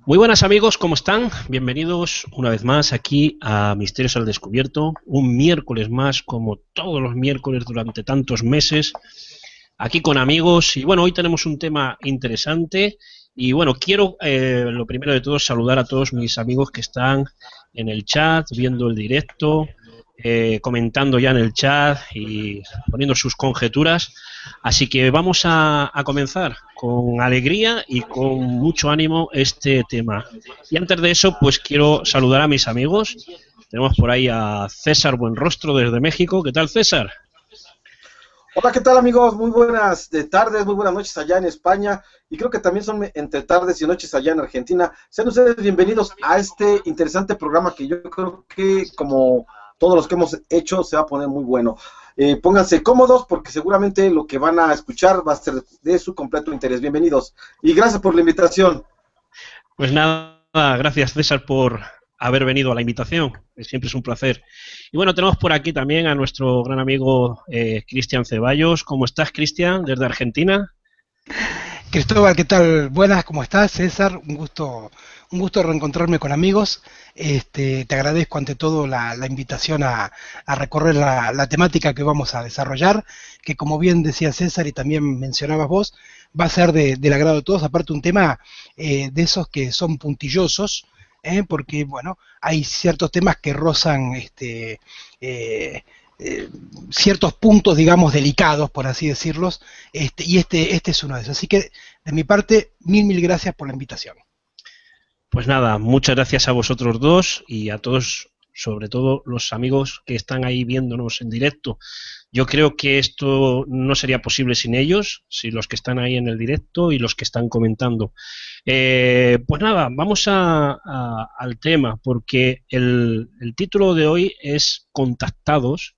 Muy buenas amigos, ¿cómo están? Bienvenidos una vez más aquí a Misterios al Descubierto, un miércoles más, como todos los miércoles durante tantos meses, aquí con amigos. Y bueno, hoy tenemos un tema interesante y bueno, quiero lo primero de todo saludar a todos mis amigos que están en el chat, viendo el directo, comentando ya en el chat y poniendo sus conjeturas. Así que vamos a comenzar con alegría y con mucho ánimo este tema. Y antes de eso, pues quiero saludar a mis amigos. Tenemos por ahí a César Buenrostro desde México. ¿Qué tal, César? Hola, ¿qué tal amigos? Muy buenas tardes, muy buenas noches allá en España y creo que también son entre tardes y noches allá en Argentina. Sean ustedes bienvenidos a este interesante programa que yo creo que como todos los que hemos hecho se va a poner muy bueno. Pónganse cómodos porque seguramente lo que van a escuchar va a ser de su completo interés. Bienvenidos y gracias por la invitación. Pues nada, gracias César por haber venido a la invitación. Siempre es un placer. Y bueno, tenemos por aquí también a nuestro gran amigo Cristian Ceballos. ¿Cómo estás, Cristian, desde Argentina? Cristóbal, ¿qué tal? Buenas, ¿cómo estás? César, un gusto reencontrarme con amigos. Te agradezco ante todo la invitación a recorrer la temática que vamos a desarrollar, que como bien decía César y también mencionabas vos, va a ser del agrado de todos, aparte un tema de esos que son puntillosos, porque bueno, hay ciertos temas que rozan eh, eh, ciertos puntos, digamos, delicados, por así decirlos, y este es uno de esos. Así que, de mi parte, mil gracias por la invitación. Pues nada, muchas gracias a vosotros dos y a todos, sobre todo los amigos que están ahí viéndonos en directo. Yo creo que esto no sería posible sin ellos, sin los que están ahí en el directo y los que están comentando. Pues nada, vamos al tema, porque el título de hoy es Contactados,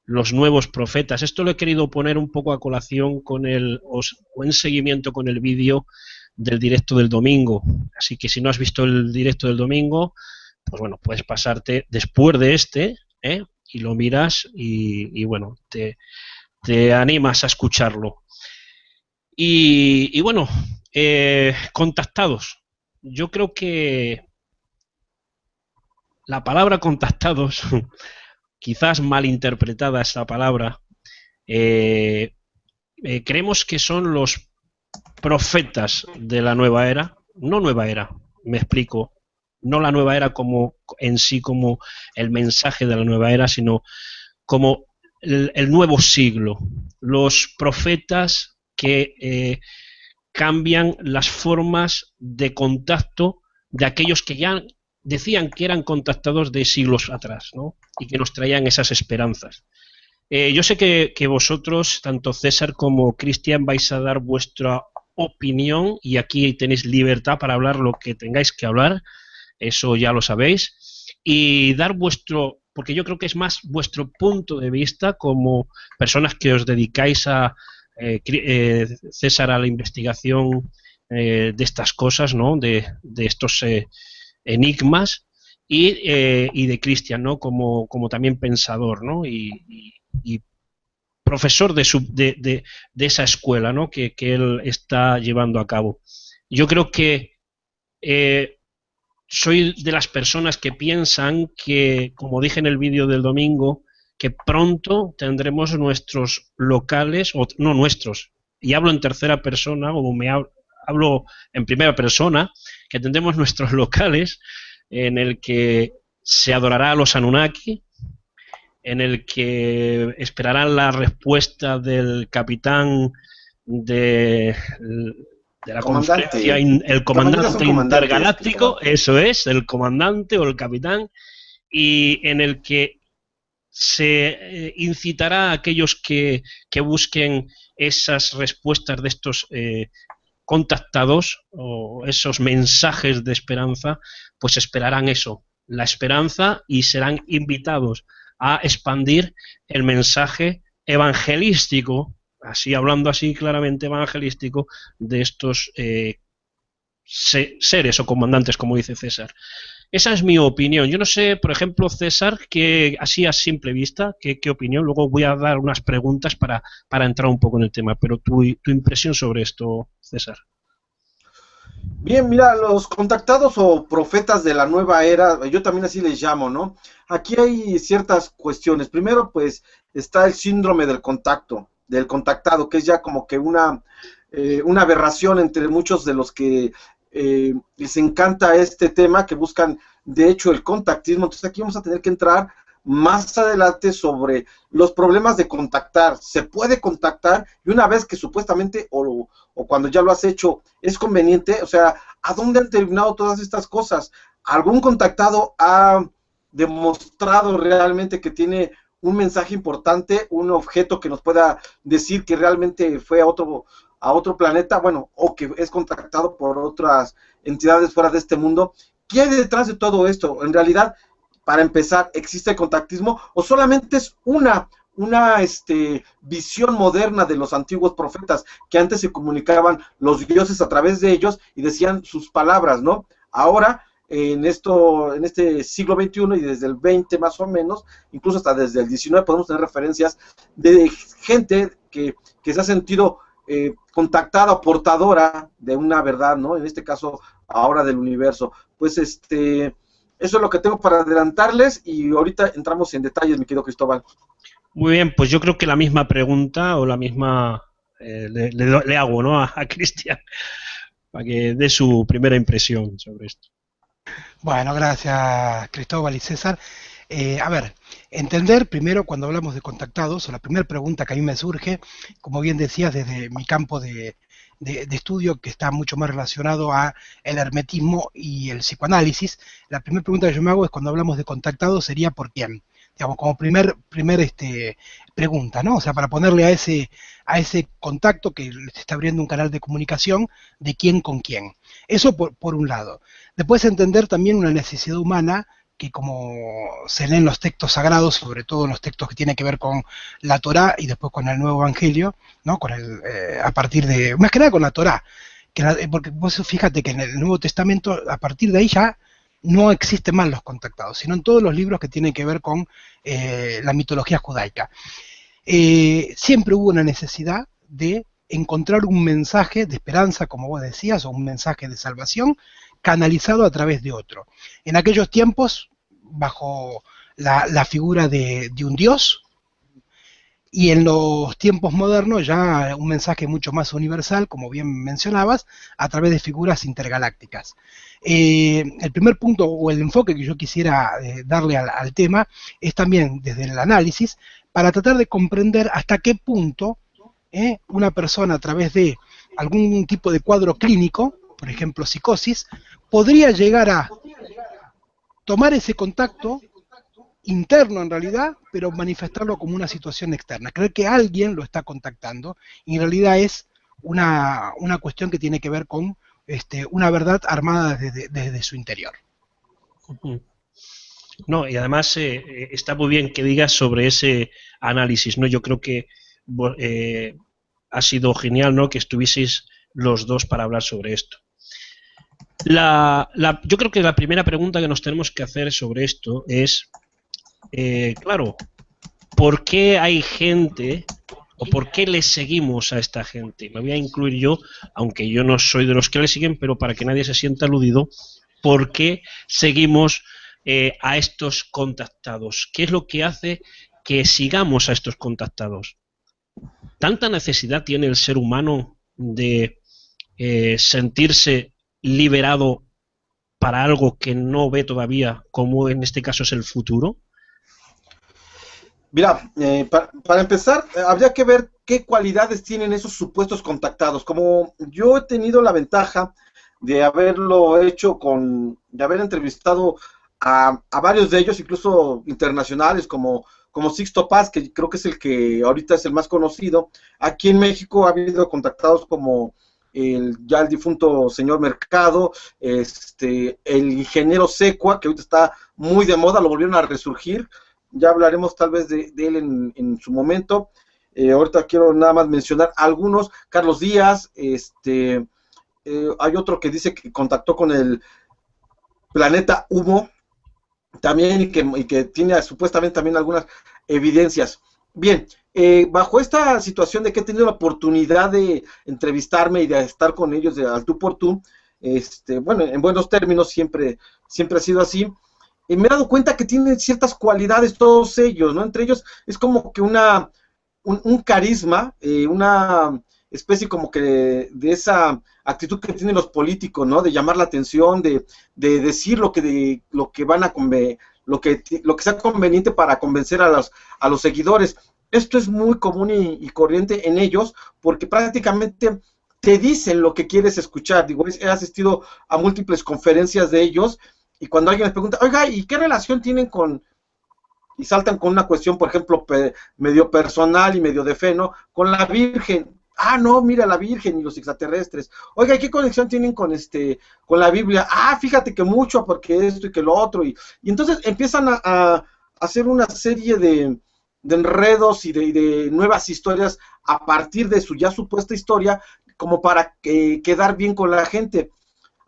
los nuevos profetas. Esto lo he querido poner un poco a colación con o en seguimiento con el vídeo del directo del domingo. Así que si no has visto el directo del domingo, pues bueno, puedes pasarte después de y lo miras y bueno, te animas a escucharlo. Y bueno, contactados. Yo creo que la palabra contactados, quizás malinterpretada esa palabra, eh, creemos que son los profetas de la nueva era, no nueva era, me explico, no la nueva era como en sí como el mensaje de la nueva era, sino como el nuevo siglo, los profetas que cambian las formas de contacto de aquellos que ya decían que eran contactados de siglos atrás, ¿no? Y que nos traían esas esperanzas. Yo sé que vosotros, tanto César como Cristian, vais a dar vuestra opinión y aquí tenéis libertad para hablar lo que tengáis que hablar, eso ya lo sabéis, y dar vuestro, porque yo creo que es más vuestro punto de vista como personas que os dedicáis César, a la investigación de estas cosas, ¿no? De estos enigmas y de Cristian, ¿no? Como también pensador, ¿no? Y profesor de esa escuela, ¿no? Que él está llevando a cabo. Yo creo que eh, soy de las personas que piensan que, como dije en el vídeo del domingo, que pronto tendremos nuestros locales, o no nuestros, y hablo en tercera persona, o hablo en primera persona, que tendremos nuestros locales en el que se adorará a los Anunnaki, en el que esperarán la respuesta del capitán de, de la conferencia, Comandante, el caballeros son comandante comandantes, intergaláctico, Cristóbal. eso es, el comandante o el capitán, y en el que se incitará a aquellos que busquen esas respuestas de estos contactados o esos mensajes de esperanza, pues esperarán eso, la esperanza, y serán invitados a expandir el mensaje evangelístico, así hablando así claramente evangelístico, de estos seres o comandantes, como dice César. Esa es mi opinión. Yo no sé, por ejemplo, César, que así a simple vista, qué opinión. Luego voy a dar unas preguntas para entrar un poco en el tema, pero tu impresión sobre esto, César. Bien, mira, los contactados o profetas de la nueva era, yo también así les llamo, ¿no? Aquí hay ciertas cuestiones. Primero, pues, está el síndrome del contacto, del contactado, que es ya como que una aberración entre muchos de los que les encanta este tema, que buscan, de hecho, el contactismo. Entonces aquí vamos a tener que entrar más adelante sobre los problemas de contactar. Se puede contactar y una vez que supuestamente o cuando ya lo has hecho es conveniente, o sea, ¿a dónde han terminado todas estas cosas? ¿Algún contactado ha demostrado realmente que tiene un mensaje importante, un objeto que nos pueda decir que realmente fue a otro planeta, bueno, o que es contactado por otras entidades fuera de este mundo? ¿Qué hay detrás de todo esto? En realidad, para empezar, ¿existe el contactismo o solamente es una visión moderna de los antiguos profetas que antes se comunicaban los dioses a través de ellos y decían sus palabras, ¿no? Ahora, en este siglo XXI y desde el XX más o menos, incluso hasta desde el XIX podemos tener referencias de gente que se ha sentido contactada o portadora de una verdad, ¿no? En este caso, ahora del universo. Pues eso es lo que tengo para adelantarles y ahorita entramos en detalles, mi querido Cristóbal. Muy bien, pues yo creo que la misma pregunta o la misma le hago, ¿no? A Cristian para que dé su primera impresión sobre esto. Bueno, gracias Cristóbal y César. A ver, entender primero cuando hablamos de contactados, o la primera pregunta que a mí me surge, como bien decías, desde mi campo de estudio que está mucho más relacionado a el hermetismo y el psicoanálisis, la primera pregunta que yo me hago es cuando hablamos de contactados sería ¿por quién? Digamos, como primer pregunta, ¿no? O sea, para ponerle a ese contacto que se está abriendo un canal de comunicación de quién con quién. Eso por un lado. Después entender también una necesidad humana que como se leen los textos sagrados, sobre todo en los textos que tienen que ver con la Torá y después con el Nuevo Evangelio, ¿no? A partir de, más que nada con la Torá, porque vos fíjate que en el Nuevo Testamento, a partir de ahí ya no existen más los contactados, sino en todos los libros que tienen que ver con la mitología judaica. Siempre hubo una necesidad de encontrar un mensaje de esperanza, como vos decías, o un mensaje de salvación, canalizado a través de otro. En aquellos tiempos, bajo la figura de un dios, y en los tiempos modernos ya un mensaje mucho más universal, como bien mencionabas, a través de figuras intergalácticas. El primer punto o el enfoque que yo quisiera darle al tema es también desde el análisis para tratar de comprender hasta qué punto una persona a través de algún tipo de cuadro clínico, por ejemplo psicosis, podría llegar a tomar ese contacto interno en realidad, pero manifestarlo como una situación externa. Creer que alguien lo está contactando y en realidad es una cuestión que tiene que ver con una verdad armada desde su interior. No, y además está muy bien que digas sobre ese análisis, ¿no? Yo creo que ha sido genial, ¿no? Que estuvieseis los dos para hablar sobre esto. Yo creo que la primera pregunta que nos tenemos que hacer sobre esto es, claro, ¿por qué hay gente o por qué le seguimos a esta gente? Me voy a incluir yo, aunque yo no soy de los que le siguen, pero para que nadie se sienta aludido, ¿por qué seguimos a estos contactados? ¿Qué es lo que hace que sigamos a estos contactados? ¿Tanta necesidad tiene el ser humano de sentirse liberado para algo que no ve todavía, como en este caso es el futuro? Mira, para empezar, habría que ver qué cualidades tienen esos supuestos contactados. Como yo he tenido la ventaja de haberlo hecho de haber entrevistado a varios de ellos, incluso internacionales, como Sixto Paz, que creo que es el que ahorita es el más conocido. Aquí en México ha habido contactados como ya el difunto señor Mercado, el ingeniero Secua, que ahorita está muy de moda, lo volvieron a resurgir. Ya hablaremos tal vez de él en su momento. Ahorita quiero nada más mencionar algunos. Carlos Díaz, hay otro que dice que contactó con el planeta Humo, también, y que tiene supuestamente también algunas evidencias. Bien, bajo esta situación de que he tenido la oportunidad de entrevistarme y de estar con ellos de al tú por tú, bueno, en buenos términos, siempre ha sido así. Y me he dado cuenta que tienen ciertas cualidades todos ellos, ¿no? Entre ellos es como que un carisma, una especie como que de esa actitud que tienen los políticos, ¿no? De llamar la atención, de decir lo que van a lo que sea conveniente para convencer a los seguidores. Esto es muy común y corriente en ellos, porque prácticamente te dicen lo que quieres escuchar. Digo, he asistido a múltiples conferencias de ellos, y cuando alguien les pregunta, oiga, ¿y qué relación tienen con...? Y saltan con una cuestión, por ejemplo, medio personal y medio de fe, ¿no? Con la Virgen. Ah, no, mira, la Virgen y los extraterrestres. Oiga, ¿y qué conexión tienen con la Biblia? Ah, fíjate que mucho, porque esto y que lo otro. Y entonces empiezan a hacer una serie de enredos y de nuevas historias a partir de su ya supuesta historia, como para quedar bien con la gente.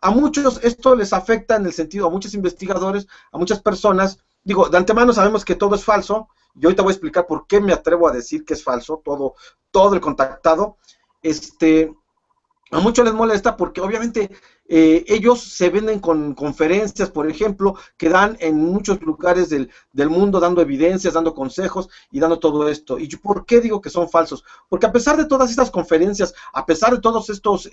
A muchos esto les afecta en el sentido, a muchos investigadores, a muchas personas. Digo, de antemano sabemos que todo es falso, y hoy te voy a explicar por qué me atrevo a decir que es falso, todo el contactado. A muchos les molesta porque obviamente ellos se venden con conferencias, por ejemplo, que dan en muchos lugares del mundo, dando evidencias, dando consejos y dando todo esto. ¿Y por qué digo que son falsos? Porque a pesar de todas estas conferencias, a pesar de todos estos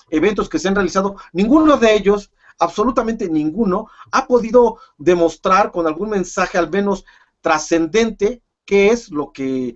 eventos que se han realizado, ninguno de ellos, absolutamente ninguno, ha podido demostrar con algún mensaje al menos trascendente qué es lo que,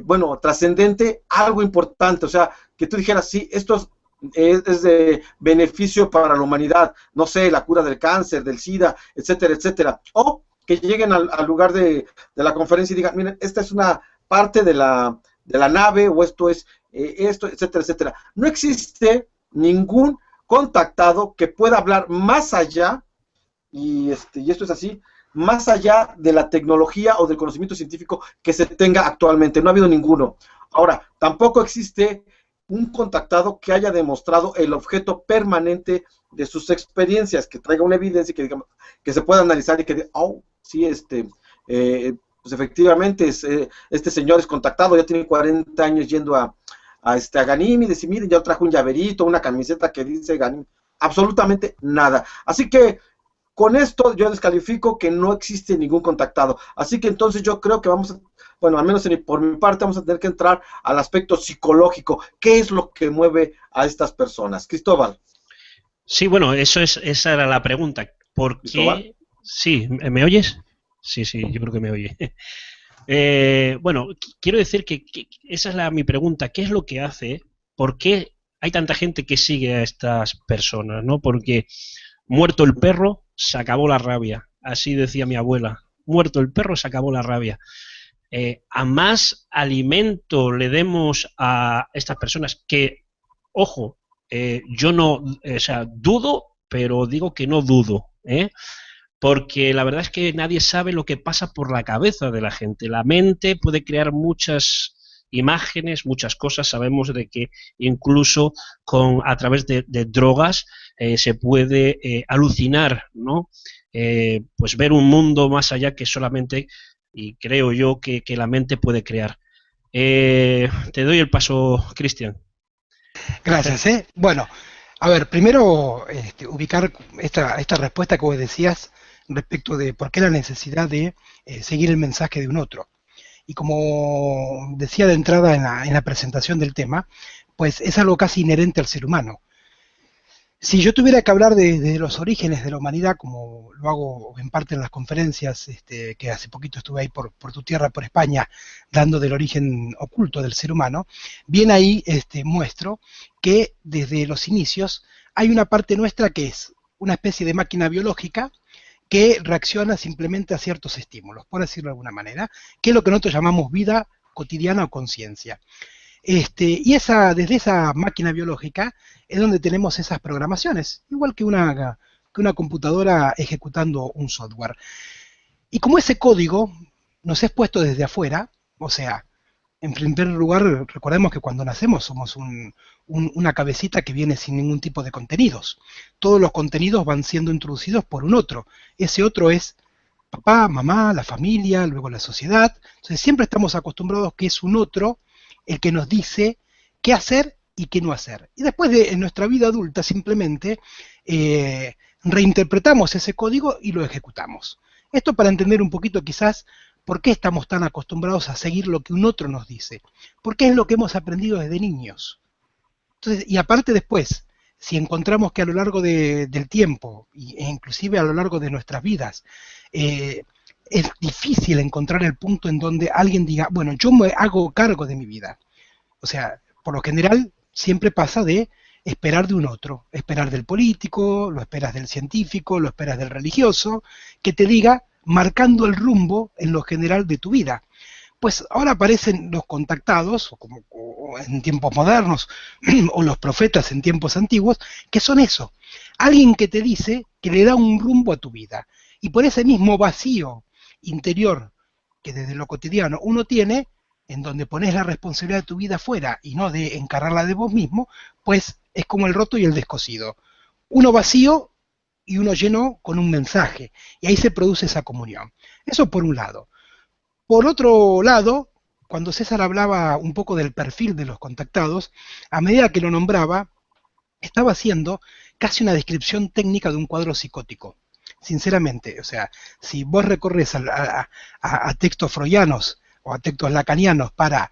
bueno, trascendente, algo importante. O sea, que tú dijeras, sí, esto es de beneficio para la humanidad, no sé, la cura del cáncer, del SIDA, etcétera, etcétera. O que lleguen al lugar de la conferencia y digan, miren, esta es una parte de la nave, o esto es esto, etcétera, etcétera. No existe ningún contactado que pueda hablar más allá, y esto es así, más allá de la tecnología o del conocimiento científico que se tenga actualmente. No ha habido ninguno. Ahora, tampoco existe un contactado que haya demostrado el objeto permanente de sus experiencias, que traiga una evidencia que, digamos, que se pueda analizar y que diga, oh, sí, pues efectivamente este señor es contactado, ya tiene 40 años yendo a Ganímedes, y miren, ya trajo un llaverito, una camiseta que dice Ganímedes. Absolutamente nada. Así que con esto yo descalifico que no existe ningún contactado. Así que entonces yo creo que vamos a, bueno, al menos por mi parte, vamos a tener que entrar al aspecto psicológico. ¿Qué es lo que mueve a estas personas? Cristóbal. Sí, bueno, esa era la pregunta. ¿Por qué? Sí, ¿me oyes? Sí, yo creo que me oye. Bueno, quiero decir que esa es mi pregunta. ¿Qué es lo que hace? ¿Por qué hay tanta gente que sigue a estas personas? ¿No? Porque muerto el perro, se acabó la rabia. Así decía mi abuela. Muerto el perro, se acabó la rabia. A más alimento le demos a estas personas que, ojo, yo no, o sea, dudo, pero digo que no dudo, porque la verdad es que nadie sabe lo que pasa por la cabeza de la gente. La mente puede crear muchas imágenes, muchas cosas. Sabemos de que incluso a través de drogas se puede alucinar, ¿no? Pues ver un mundo más allá que solamente, y creo yo que la mente puede crear. Te doy el paso, Cristian. Gracias. Bueno, a ver, primero ubicar esta respuesta que vos decías respecto de por qué la necesidad de seguir el mensaje de un otro. Y como decía de entrada en la presentación del tema, pues es algo casi inherente al ser humano. Si yo tuviera que hablar de los orígenes de la humanidad, como lo hago en parte en las conferencias, que hace poquito estuve ahí por tu tierra, por España, dando del origen oculto del ser humano, bien ahí muestro que desde los inicios hay una parte nuestra que es una especie de máquina biológica que reacciona simplemente a ciertos estímulos, por decirlo de alguna manera, que es lo que nosotros llamamos vida cotidiana o conciencia. Y desde esa máquina biológica es donde tenemos esas programaciones, igual que una computadora ejecutando un software. Y como ese código nos es puesto desde afuera, o sea, en primer lugar, recordemos que cuando nacemos somos una cabecita que viene sin ningún tipo de contenidos. Todos los contenidos van siendo introducidos por un otro. Ese otro es papá, mamá, la familia, luego la sociedad. Entonces siempre estamos acostumbrados que es un otro el que nos dice qué hacer y qué no hacer. Y después en nuestra vida adulta simplemente reinterpretamos ese código y lo ejecutamos. Esto para entender un poquito quizás por qué estamos tan acostumbrados a seguir lo que un otro nos dice, porque es lo que hemos aprendido desde niños. Entonces, y aparte después, si encontramos que a lo largo del tiempo, e inclusive a lo largo de nuestras vidas, es difícil encontrar el punto en donde alguien diga, bueno, yo me hago cargo de mi vida. O sea, por lo general siempre pasa de esperar de un otro, esperar del político, lo esperas del científico, lo esperas del religioso, que te diga marcando el rumbo en lo general de tu vida. Pues ahora aparecen los contactados, o en tiempos modernos, o los profetas en tiempos antiguos, que son eso, alguien que te dice que le da un rumbo a tu vida. Y por ese mismo vacío interior que desde lo cotidiano uno tiene, en donde pones la responsabilidad de tu vida fuera y no de encargarla de vos mismo, pues es como el roto y el descosido. Uno vacío y uno lleno con un mensaje, y ahí se produce esa comunión. Eso por un lado. Por otro lado, cuando César hablaba un poco del perfil de los contactados, a medida que lo nombraba, estaba haciendo casi una descripción técnica de un cuadro psicótico. Sinceramente, o sea, si vos recorres a textos freudianos o a textos lacanianos para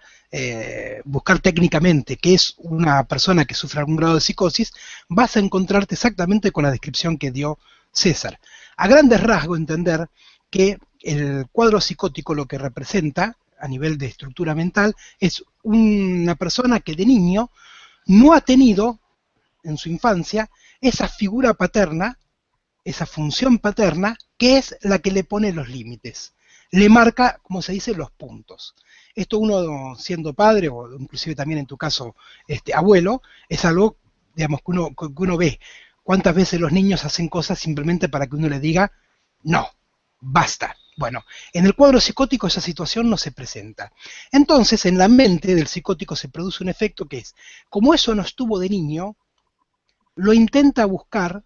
buscar técnicamente qué es una persona que sufre algún grado de psicosis, vas a encontrarte exactamente con la descripción que dio César. A grandes rasgos entender que el cuadro psicótico lo que representa a nivel de estructura mental es una persona que de niño no ha tenido en su infancia esa figura paterna, esa función paterna, que es la que le pone los límites. Le marca, como se dice, los puntos. Esto uno siendo padre, o inclusive también en tu caso abuelo, es algo, digamos, que uno ve. ¿Cuántas veces los niños hacen cosas simplemente para que uno le diga, no, basta? Bueno, en el cuadro psicótico esa situación no se presenta. Entonces, en la mente del psicótico se produce un efecto que es, como eso no estuvo de niño, lo intenta buscar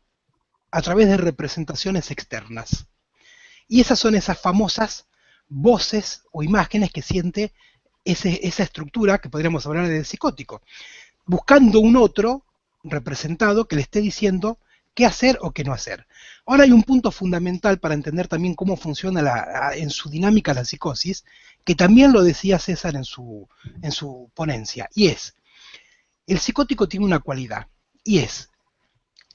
a través de representaciones externas. Y esas son esas famosas voces o imágenes que siente esa estructura que podríamos hablar de psicótico, buscando un otro representado que le esté diciendo qué hacer o qué no hacer. Ahora hay un punto fundamental para entender también cómo funciona en su dinámica la psicosis, que también lo decía César en su ponencia, y es, el psicótico tiene una cualidad, y es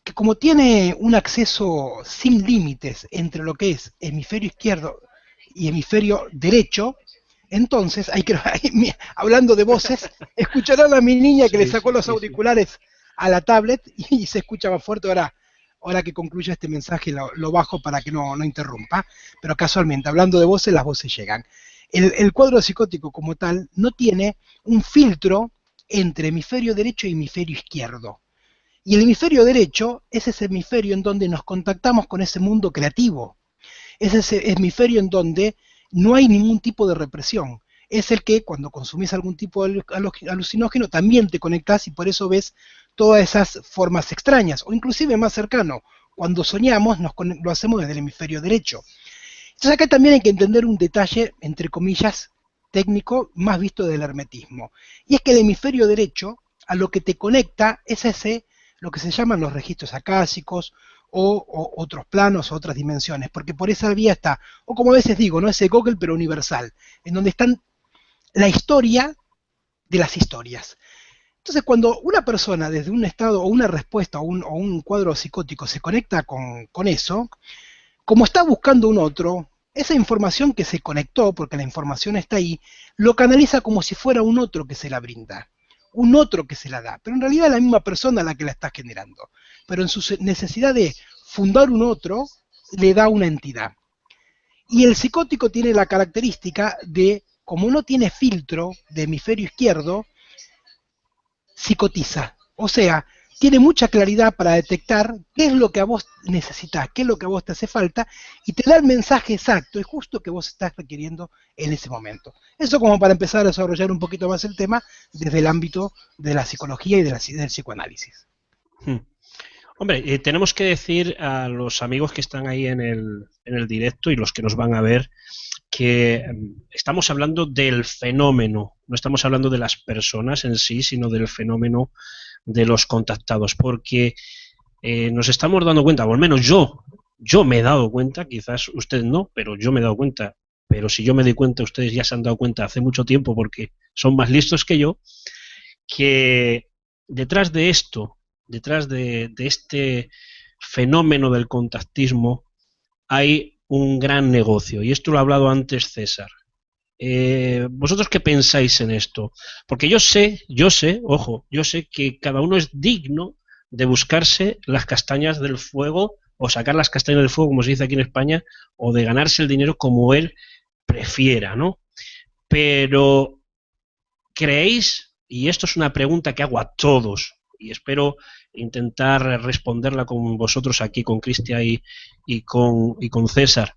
que como tiene un acceso sin límites entre lo que es hemisferio izquierdo y hemisferio derecho, entonces, hablando de voces, escucharán a mi niña que le sacó los auriculares a la tablet y se escucha más fuerte. Ahora que concluya este mensaje lo bajo para que no interrumpa, pero casualmente, hablando de voces, las voces llegan. El cuadro psicótico como tal no tiene un filtro entre hemisferio derecho y hemisferio izquierdo. Y el hemisferio derecho es ese hemisferio en donde nos contactamos con ese mundo creativo. Es ese hemisferio en donde no hay ningún tipo de represión. Es el que cuando consumís algún tipo de alucinógeno también te conectás y por eso ves todas esas formas extrañas. O inclusive más cercano, cuando soñamos lo hacemos desde el hemisferio derecho. Entonces acá también hay que entender un detalle, entre comillas, técnico, más visto del hermetismo. Y es que el hemisferio derecho a lo que te conecta es lo que se llaman los registros acásicos o otros planos o otras dimensiones, porque por esa vía está, o como a veces digo, no ese Google pero universal, en donde están la historia de las historias. Entonces cuando una persona desde un estado o una respuesta o un cuadro psicótico se conecta con eso, como está buscando un otro, esa información que se conectó, porque la información está ahí, lo canaliza como si fuera un otro que se la brinda. Un otro que se la da, pero en realidad es la misma persona la que la está generando, pero en su necesidad de fundar un otro, le da una entidad. Y el psicótico tiene la característica de, como no tiene filtro de hemisferio izquierdo, psicotiza, o sea, tiene mucha claridad para detectar qué es lo que a vos necesitas, qué es lo que a vos te hace falta, y te da el mensaje exacto y justo que vos estás requiriendo en ese momento. Eso como para empezar a desarrollar un poquito más el tema desde el ámbito de la psicología y del psicoanálisis. Hombre, tenemos que decir a los amigos que están ahí en el directo y los que nos van a ver, que estamos hablando del fenómeno, no estamos hablando de las personas en sí, sino del fenómeno de los contactados, porque nos estamos dando cuenta, o al menos yo me he dado cuenta, quizás usted no, pero yo me he dado cuenta, pero si yo me doy cuenta, ustedes ya se han dado cuenta hace mucho tiempo porque son más listos que yo, que detrás de esto, detrás de este fenómeno del contactismo, hay un gran negocio, y esto lo ha hablado antes César. ¿Vosotros qué pensáis en esto? Porque yo sé, ojo, yo sé que cada uno es digno de buscarse las castañas del fuego, o sacar las castañas del fuego, como se dice aquí en España, o de ganarse el dinero como él prefiera, ¿no? Pero, ¿creéis? Y esto es una pregunta que hago a todos, y espero intentar responderla con vosotros aquí, con Cristian y con César.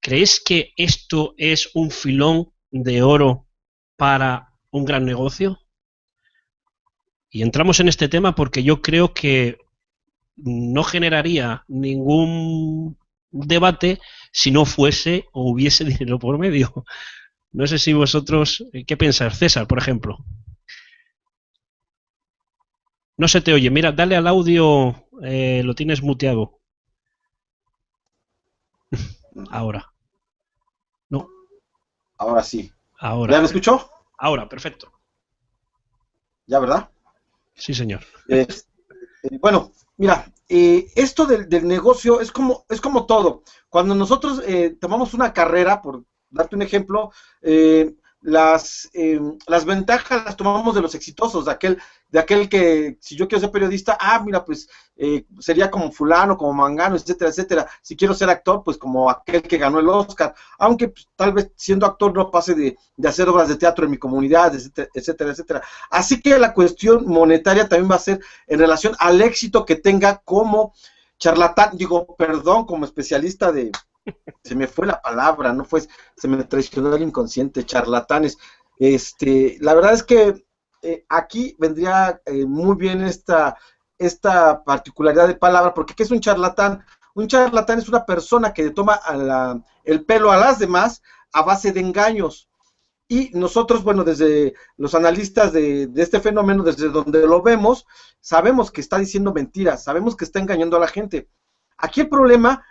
¿Creéis que esto es un filón de oro para un gran negocio? Y entramos en este tema porque yo creo que no generaría ningún debate si no fuese o hubiese dinero por medio. No sé si vosotros, ¿qué pensáis? César, por ejemplo. No se te oye. Mira, dale al audio, lo tienes muteado. Ahora. No. Ahora sí. Ahora. ¿Ya me escuchó? Ahora, perfecto. ¿Ya, verdad? Sí, señor. Bueno, mira, esto del negocio es como todo. Cuando nosotros tomamos una carrera, por darte un ejemplo, las ventajas las tomamos de los exitosos, de aquel que, si yo quiero ser periodista, mira, pues sería como fulano, como mangano, etcétera, etcétera. Si quiero ser actor, pues como aquel que ganó el Oscar, aunque pues, tal vez siendo actor no pase de hacer obras de teatro en mi comunidad, etcétera, etcétera, etcétera. Así que la cuestión monetaria también va a ser en relación al éxito que tenga como charlatán, como especialista se me fue la palabra, no fue, se me traicionó el inconsciente, charlatanes. La verdad es que aquí vendría muy bien esta particularidad de palabra, porque ¿qué es un charlatán? Un charlatán es una persona que toma el pelo a las demás a base de engaños. Y nosotros, bueno, desde los analistas de este fenómeno, desde donde lo vemos, sabemos que está diciendo mentiras, sabemos que está engañando a la gente. Aquí el problema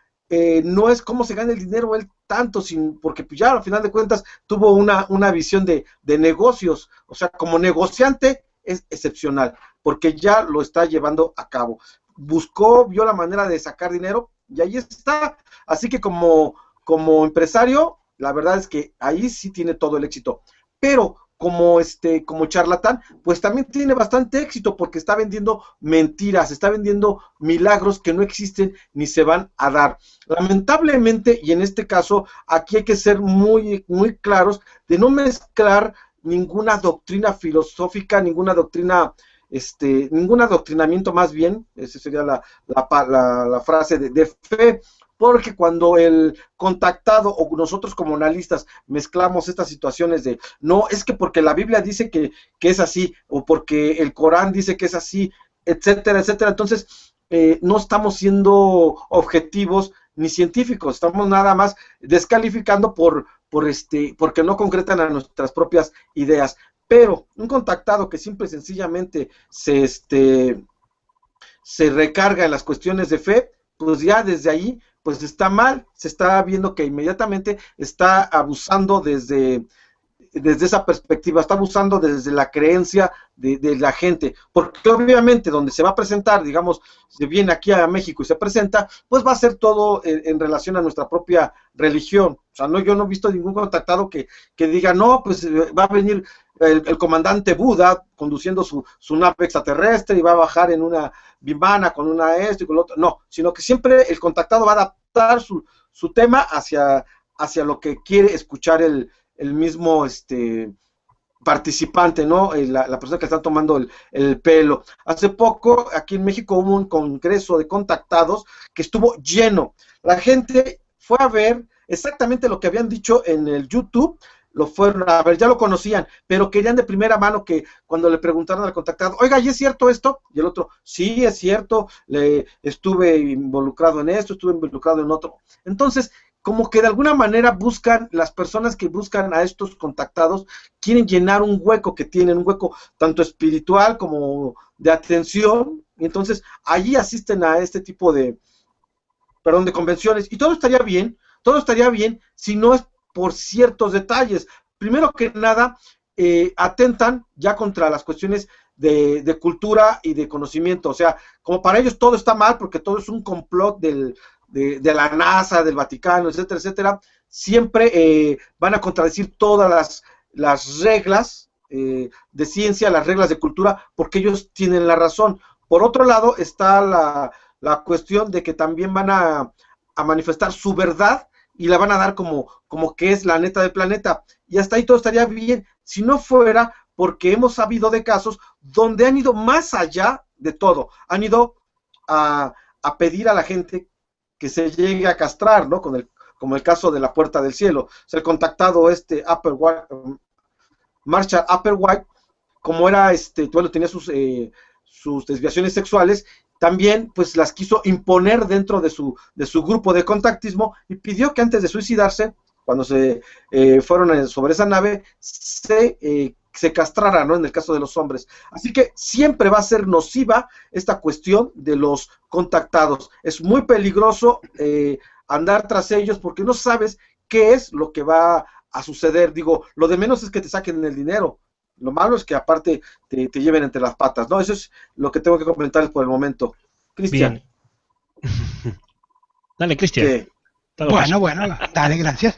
no es cómo se gana el dinero él tanto, porque pues ya al final de cuentas tuvo una visión de negocios, o sea, como negociante es excepcional, porque ya lo está llevando a cabo. Vio la manera de sacar dinero y ahí está. Así que como empresario, la verdad es que ahí sí tiene todo el éxito. Pero como charlatán, pues también tiene bastante éxito porque está vendiendo mentiras, está vendiendo milagros que no existen ni se van a dar. Lamentablemente, y en este caso, aquí hay que ser muy, muy claros de no mezclar ninguna doctrina filosófica, ninguna doctrina, ningún adoctrinamiento más bien, esa sería la frase de fe, porque cuando el contactado o nosotros como analistas mezclamos estas situaciones de, no, es que porque la Biblia dice que es así, o porque el Corán dice que es así, etcétera, etcétera, entonces no estamos siendo objetivos ni científicos, estamos nada más descalificando porque no concretan a nuestras propias ideas. Pero un contactado que simple y sencillamente se recarga en las cuestiones de fe, pues ya desde ahí pues está mal, se está viendo que inmediatamente está abusando desde esa perspectiva, está abusando desde la creencia de la gente, porque obviamente donde se va a presentar, digamos, se viene aquí a México y se presenta, pues va a ser todo en relación a nuestra propia religión. O sea, yo no he visto ningún contactado que diga, no, pues va a venir el comandante Buda conduciendo su nave extraterrestre y va a bajar en una vimana con una esto y con lo otro. No, sino que siempre el contactado va a adaptar su tema hacia lo que quiere escuchar el mismo participante, ¿no? La persona que está tomando el pelo. Hace poco aquí en México hubo un congreso de contactados que estuvo lleno. La gente fue a ver exactamente lo que habían dicho en el YouTube, lo fueron a ver, ya lo conocían, pero querían de primera mano que cuando le preguntaron al contactado, oiga, ¿y es cierto esto? Y el otro, sí, es cierto, estuve involucrado en esto, estuve involucrado en otro. Entonces, como que de alguna manera buscan, las personas que buscan a estos contactados, quieren llenar un hueco que tienen, un hueco tanto espiritual como de atención, y entonces allí asisten a este tipo de, perdón, de convenciones, y todo estaría bien si no es por ciertos detalles. Primero que nada, atentan ya contra las cuestiones de cultura y de conocimiento, o sea, como para ellos todo está mal, porque todo es un complot de la NASA, del Vaticano, etcétera, etcétera, siempre van a contradecir todas las reglas de ciencia, las reglas de cultura, porque ellos tienen la razón. Por otro lado está la cuestión de que también van a manifestar su verdad y la van a dar como que es la neta del planeta. Y hasta ahí todo estaría bien, si no fuera porque hemos sabido de casos donde han ido más allá de todo, han ido a pedir a la gente que se llegue a castrar, ¿no? Como el caso de la Puerta del Cielo. O sea, el contactado Marshall Applewhite, como era, bueno, tenía sus desviaciones sexuales, también pues las quiso imponer dentro de su grupo de contactismo y pidió que antes de suicidarse, cuando se fueron sobre esa nave, se castrara, ¿no? En el caso de los hombres. Así que siempre va a ser nociva esta cuestión de los contactados. Es muy peligroso andar tras ellos porque no sabes qué es lo que va a suceder. Digo, lo de menos es que te saquen el dinero. Lo malo es que aparte te lleven entre las patas, ¿no? Eso es lo que tengo que comentar por el momento. Cristian. Dale, Cristian. Bueno, dale, gracias.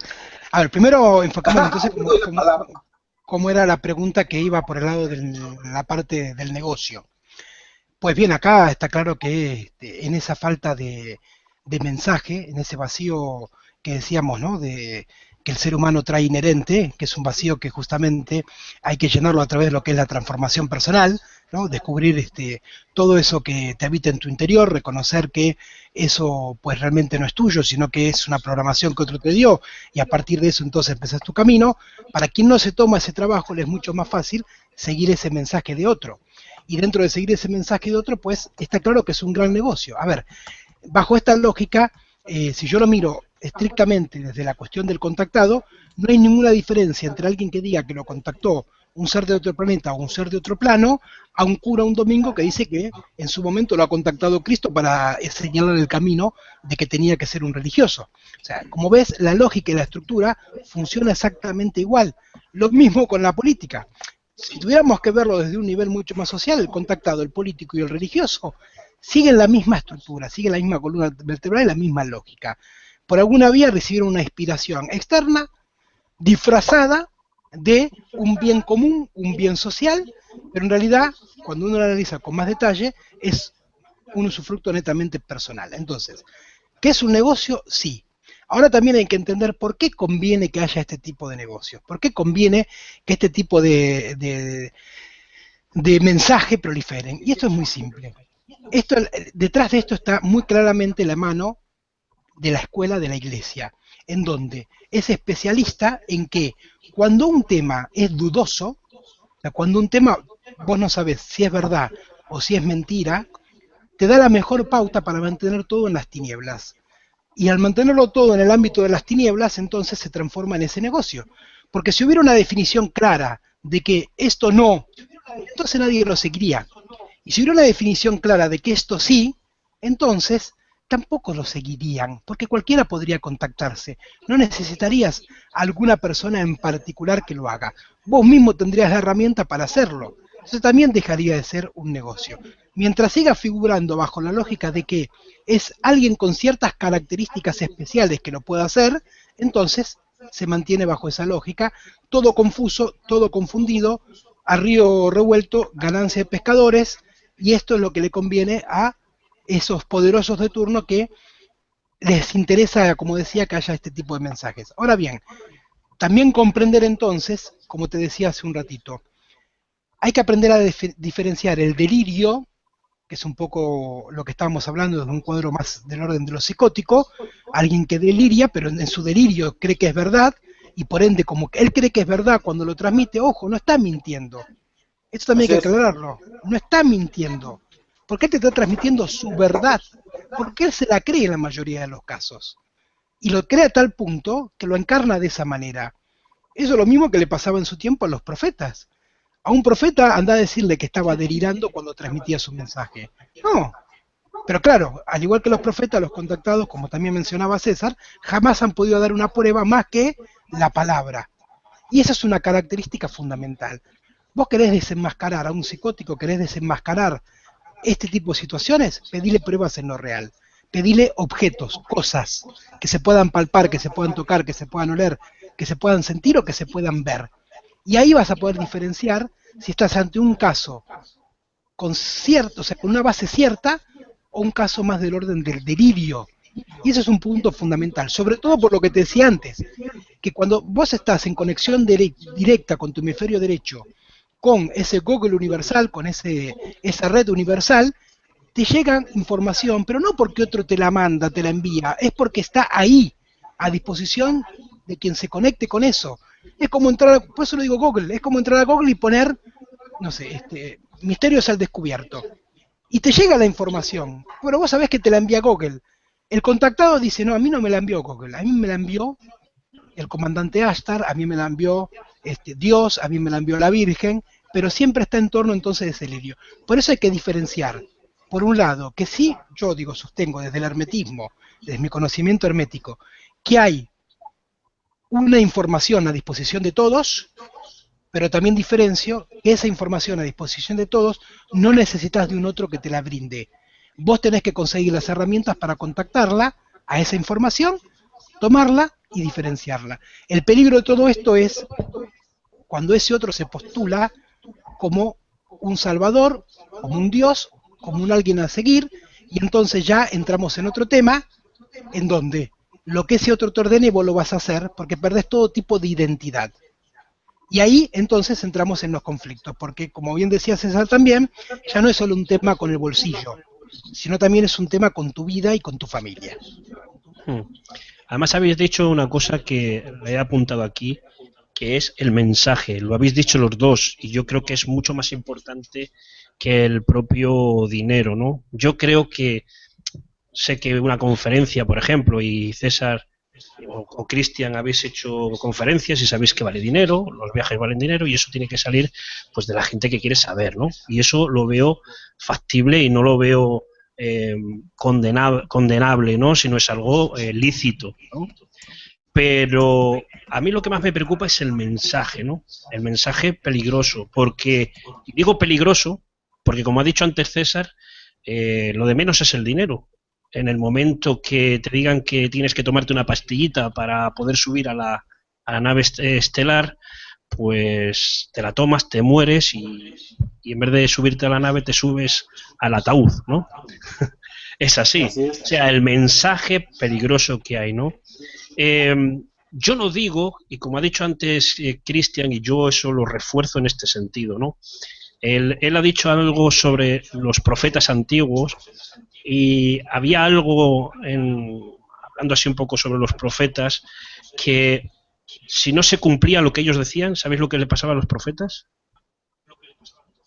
A ver, primero enfocamos entonces cómo era la pregunta que iba por el lado de la parte del negocio. Pues bien, acá está claro que en esa falta de mensaje, en ese vacío que decíamos, ¿no? Que el ser humano trae inherente, que es un vacío que justamente hay que llenarlo a través de lo que es la transformación personal, ¿no? Descubrir todo eso que te habita en tu interior, reconocer que eso pues realmente no es tuyo, sino que es una programación que otro te dio, y a partir de eso entonces empezás tu camino. Para quien no se toma ese trabajo, le es mucho más fácil seguir ese mensaje de otro. Y dentro de seguir ese mensaje de otro, pues está claro que es un gran negocio. A ver, bajo esta lógica, si yo lo miro estrictamente desde la cuestión del contactado, no hay ninguna diferencia entre alguien que diga que lo contactó un ser de otro planeta o un ser de otro plano, a un cura un domingo que dice que en su momento lo ha contactado Cristo para señalar el camino de que tenía que ser un religioso. O sea, como ves, la lógica y la estructura funciona exactamente igual. Lo mismo con la política. Si tuviéramos que verlo desde un nivel mucho más social, el contactado, el político y el religioso siguen la misma estructura, siguen la misma columna vertebral y la misma lógica. Por alguna vía recibieron una inspiración externa, disfrazada de un bien común, un bien social, pero en realidad, cuando uno lo analiza con más detalle, es un usufructo netamente personal. Entonces, ¿qué es un negocio? Sí. Ahora también hay que entender por qué conviene que haya este tipo de negocios, por qué conviene que este tipo de mensaje proliferen. Y esto es muy simple. Detrás de esto está muy claramente la mano de la escuela de la iglesia, en donde es especialista en que cuando un tema es dudoso, o sea, cuando un tema vos no sabés si es verdad o si es mentira, te da la mejor pauta para mantener todo en las tinieblas. Y al mantenerlo todo en el ámbito de las tinieblas, entonces se transforma en ese negocio. Porque si hubiera una definición clara de que esto no, entonces nadie lo seguiría. Y si hubiera una definición clara de que esto sí, entonces tampoco lo seguirían, porque cualquiera podría contactarse. No necesitarías a alguna persona en particular que lo haga. Vos mismo tendrías la herramienta para hacerlo. Eso también dejaría de ser un negocio. Mientras siga figurando bajo la lógica de que es alguien con ciertas características especiales que lo pueda hacer, entonces se mantiene bajo esa lógica, todo confuso, todo confundido, a río revuelto, ganancia de pescadores, y esto es lo que le conviene a esos poderosos de turno que les interesa, como decía, que haya este tipo de mensajes. Ahora bien, también comprender entonces, como te decía hace un ratito, hay que aprender a diferenciar el delirio, que es un poco lo que estábamos hablando desde un cuadro más del orden de lo psicótico, alguien que deliria, pero en su delirio cree que es verdad, y por ende, como que él cree que es verdad cuando lo transmite, ojo, no está mintiendo. Esto también hay que aclararlo, no está mintiendo, porque él te está transmitiendo su verdad, porque él se la cree en la mayoría de los casos. y lo crea a tal punto que lo encarna de esa manera. Eso es lo mismo que le pasaba en su tiempo a los profetas. A un profeta anda a decirle que estaba delirando cuando transmitía su mensaje. No, pero claro, al igual que los profetas, los contactados, como también mencionaba César, jamás han podido dar una prueba más que la palabra. Y esa es una característica fundamental. Vos querés desenmascarar a un psicótico, querés desenmascarar este tipo de situaciones, pedile pruebas en lo real. Pedile objetos, cosas que se puedan palpar, que se puedan tocar, que se puedan oler, que se puedan sentir o que se puedan ver. Y ahí vas a poder diferenciar si estás ante un caso con cierto, o sea, con una base cierta, o un caso más del orden del delirio. Y ese es un punto fundamental, sobre todo por lo que te decía antes, que cuando vos estás en conexión directa con tu hemisferio derecho, con ese Google universal, con esa red universal, te llega información, pero no porque otro te la manda, te la envía, es porque está ahí, a disposición de quien se conecte con eso. Es como entrar, por eso lo digo Google, es como entrar a Google y poner, no sé, misterios al descubierto. Y te llega la información, pero vos sabés que te la envía Google. El contactado dice, no, a mí no me la envió Google, a mí me la envió el comandante Ashtar, a mí me la envió Dios, a mí me la envió la Virgen, pero siempre está en torno entonces de ese lirio. Por eso hay que diferenciar, por un lado, que sí, yo digo, sostengo desde el hermetismo, desde mi conocimiento hermético, que hay una información a disposición de todos, pero también diferencio que esa información a disposición de todos no necesitas de un otro que te la brinde. Vos tenés que conseguir las herramientas para contactarla a esa información, tomarla y diferenciarla. El peligro de todo esto es cuando ese otro se postula como un salvador, como un dios, como un alguien a seguir, y entonces ya entramos en otro tema, en donde lo que ese otro te ordene vos lo vas a hacer, porque perdés todo tipo de identidad. Y ahí entonces entramos en los conflictos, porque como bien decía César también, ya no es solo un tema con el bolsillo, sino también es un tema con tu vida y con tu familia. Además habéis dicho una cosa que le he apuntado aquí, que es el mensaje. Lo habéis dicho los dos y yo creo que es mucho más importante que el propio dinero, ¿no? Yo creo que sé que una conferencia, por ejemplo, y César o Cristian habéis hecho conferencias y sabéis que vale dinero, los viajes valen dinero y eso tiene que salir pues de la gente que quiere saber, ¿no? Y eso lo veo factible y no lo veo condenable, ¿no? Si no es algo lícito, ¿no? Pero a mí lo que más me preocupa es el mensaje, ¿no? El mensaje peligroso, porque digo peligroso porque como ha dicho antes César, lo de menos es el dinero. En el momento que te digan que tienes que tomarte una pastillita para poder subir a la nave estelar, pues te la tomas, te mueres y en vez de subirte a la nave te subes al ataúd, ¿no? Es así. O sea, el mensaje peligroso que hay, ¿no? Yo no digo, y como ha dicho antes Cristian, y yo eso lo refuerzo en este sentido, ¿no? Él ha dicho algo sobre los profetas antiguos y había algo, hablando así un poco sobre los profetas, que si no se cumplía lo que ellos decían, ¿sabéis lo que le pasaba a los profetas?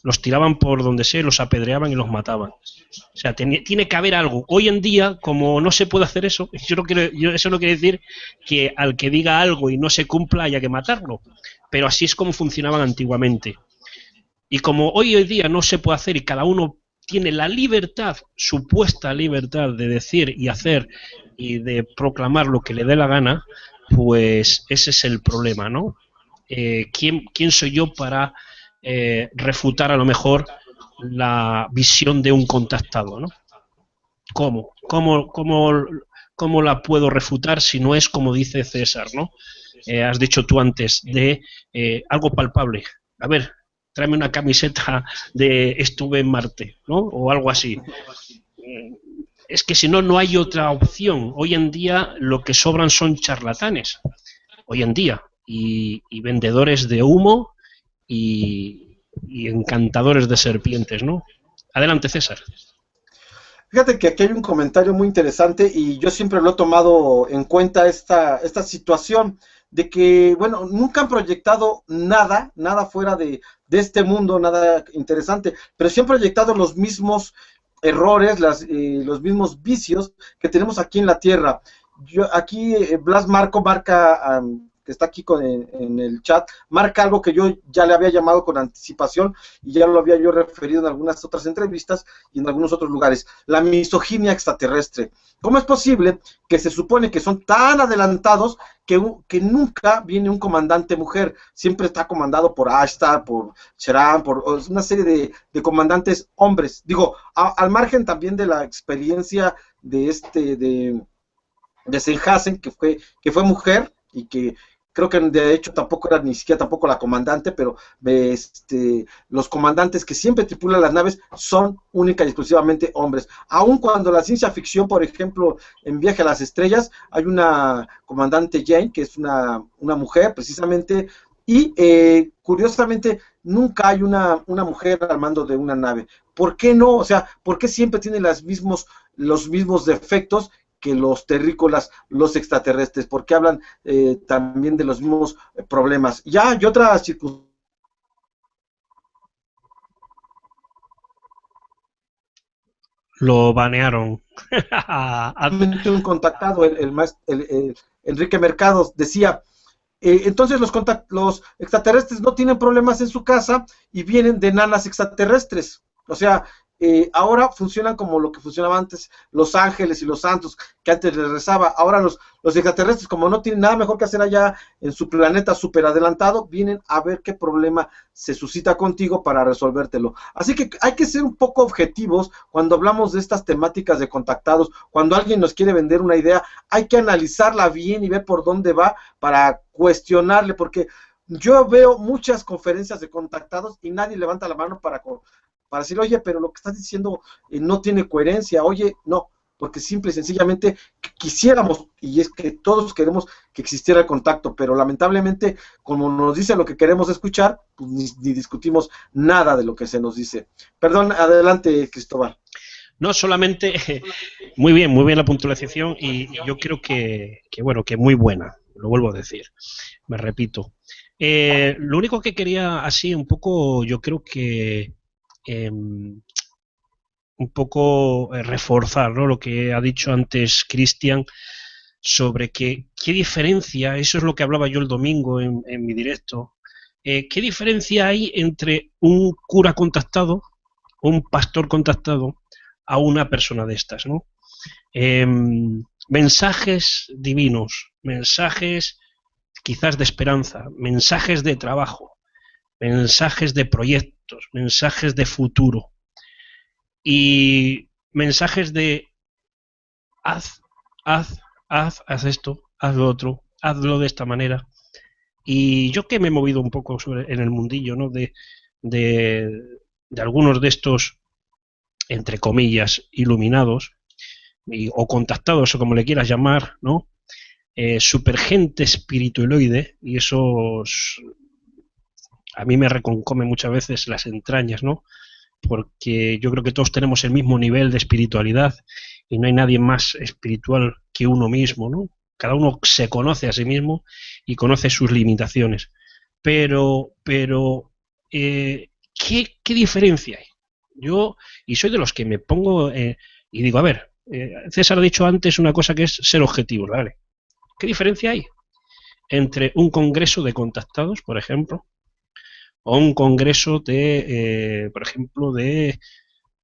Los tiraban por donde sea, los apedreaban y los mataban. O sea, tiene que haber algo. Hoy en día, como no se puede hacer eso, eso no quiere decir que al que diga algo y no se cumpla haya que matarlo. Pero así es como funcionaban antiguamente. Y como hoy en día no se puede hacer y cada uno tiene la libertad, supuesta libertad de decir y hacer y de proclamar lo que le dé la gana, pues ese es el problema, ¿no? ¿Quién soy yo para refutar a lo mejor la visión de un contactado, ¿no? ¿Cómo la puedo refutar si no es como dice César, ¿no? Has dicho tú antes, de algo palpable. A ver, tráeme una camiseta de estuve en Marte, ¿no? O algo así. Es que si no, no hay otra opción. Hoy en día lo que sobran son charlatanes. Hoy en día. Y vendedores de humo y encantadores de serpientes, ¿no? Adelante, César. Fíjate que aquí hay un comentario muy interesante y yo siempre lo he tomado en cuenta esta situación de que, bueno, nunca han proyectado nada fuera de este mundo, nada interesante, pero sí han proyectado los mismos errores, los mismos vicios que tenemos aquí en la Tierra. yo aquí Blas Marco marca, que está aquí en el chat, marca algo que yo ya le había llamado con anticipación y ya lo había yo referido en algunas otras entrevistas y en algunos otros lugares, la misoginia extraterrestre. ¿Cómo es posible que se supone que son tan adelantados que nunca viene un comandante mujer? Siempre está comandado por Ashtar, por Sheran, por una serie de comandantes hombres. Digo, al margen también de la experiencia de Senhazen, que fue mujer y que creo que de hecho tampoco era ni siquiera tampoco la comandante, pero los comandantes que siempre tripulan las naves son única y exclusivamente hombres. Aun cuando la ciencia ficción, por ejemplo, en Viaje a las Estrellas, hay una comandante Jane, que es una mujer precisamente, y curiosamente nunca hay una mujer al mando de una nave. ¿Por qué no? O sea, ¿por qué siempre tiene los mismos defectos que los terrícolas, los extraterrestres? Porque hablan también de los mismos problemas. Ya, y otra circunstancia. Lo banearon. Un contactado, Enrique Mercados, decía, entonces los extraterrestres no tienen problemas en su casa y vienen de nanas extraterrestres. O sea, ahora funcionan como lo que funcionaba antes los ángeles y los santos, que antes les rezaba. Ahora los extraterrestres, como no tienen nada mejor que hacer allá en su planeta súper adelantado, vienen a ver qué problema se suscita contigo para resolvértelo. Así que hay que ser un poco objetivos cuando hablamos de estas temáticas de contactados. Cuando alguien nos quiere vender una idea, hay que analizarla bien y ver por dónde va para cuestionarle, porque yo veo muchas conferencias de contactados y nadie levanta la mano para decir, oye, pero lo que estás diciendo no tiene coherencia. Oye, no, porque simple y sencillamente quisiéramos, y es que todos queremos que existiera el contacto, pero lamentablemente, como nos dice lo que queremos escuchar, pues ni discutimos nada de lo que se nos dice. Perdón, adelante, Cristóbal. No, solamente, muy bien la puntualización y yo creo que bueno, que muy buena, lo vuelvo a decir, me repito. Lo único que quería así un poco, yo creo que un poco reforzar, ¿no?, lo que ha dicho antes Cristian sobre qué diferencia, eso es lo que hablaba yo el domingo en mi directo, qué diferencia hay entre un cura contactado, un pastor contactado, a una persona de estas, ¿no? Mensajes divinos, mensajes quizás de esperanza, mensajes de trabajo, mensajes de proyectos, mensajes de futuro y mensajes de haz esto, haz lo otro, hazlo de esta manera. Y yo que me he movido un poco en el mundillo, ¿no?, de algunos de estos, entre comillas, iluminados o contactados, o como le quieras llamar, ¿no? Supergente espiritualoide, y esos a mí me reconcome muchas veces las entrañas, ¿no? Porque yo creo que todos tenemos el mismo nivel de espiritualidad y no hay nadie más espiritual que uno mismo, ¿no? Cada uno se conoce a sí mismo y conoce sus limitaciones. Pero ¿qué diferencia hay? Yo, y soy de los que me pongo y digo, a ver, César ha dicho antes una cosa que es ser objetivo, ¿vale? ¿Qué diferencia hay entre un congreso de contactados, por ejemplo, o un congreso de, por ejemplo,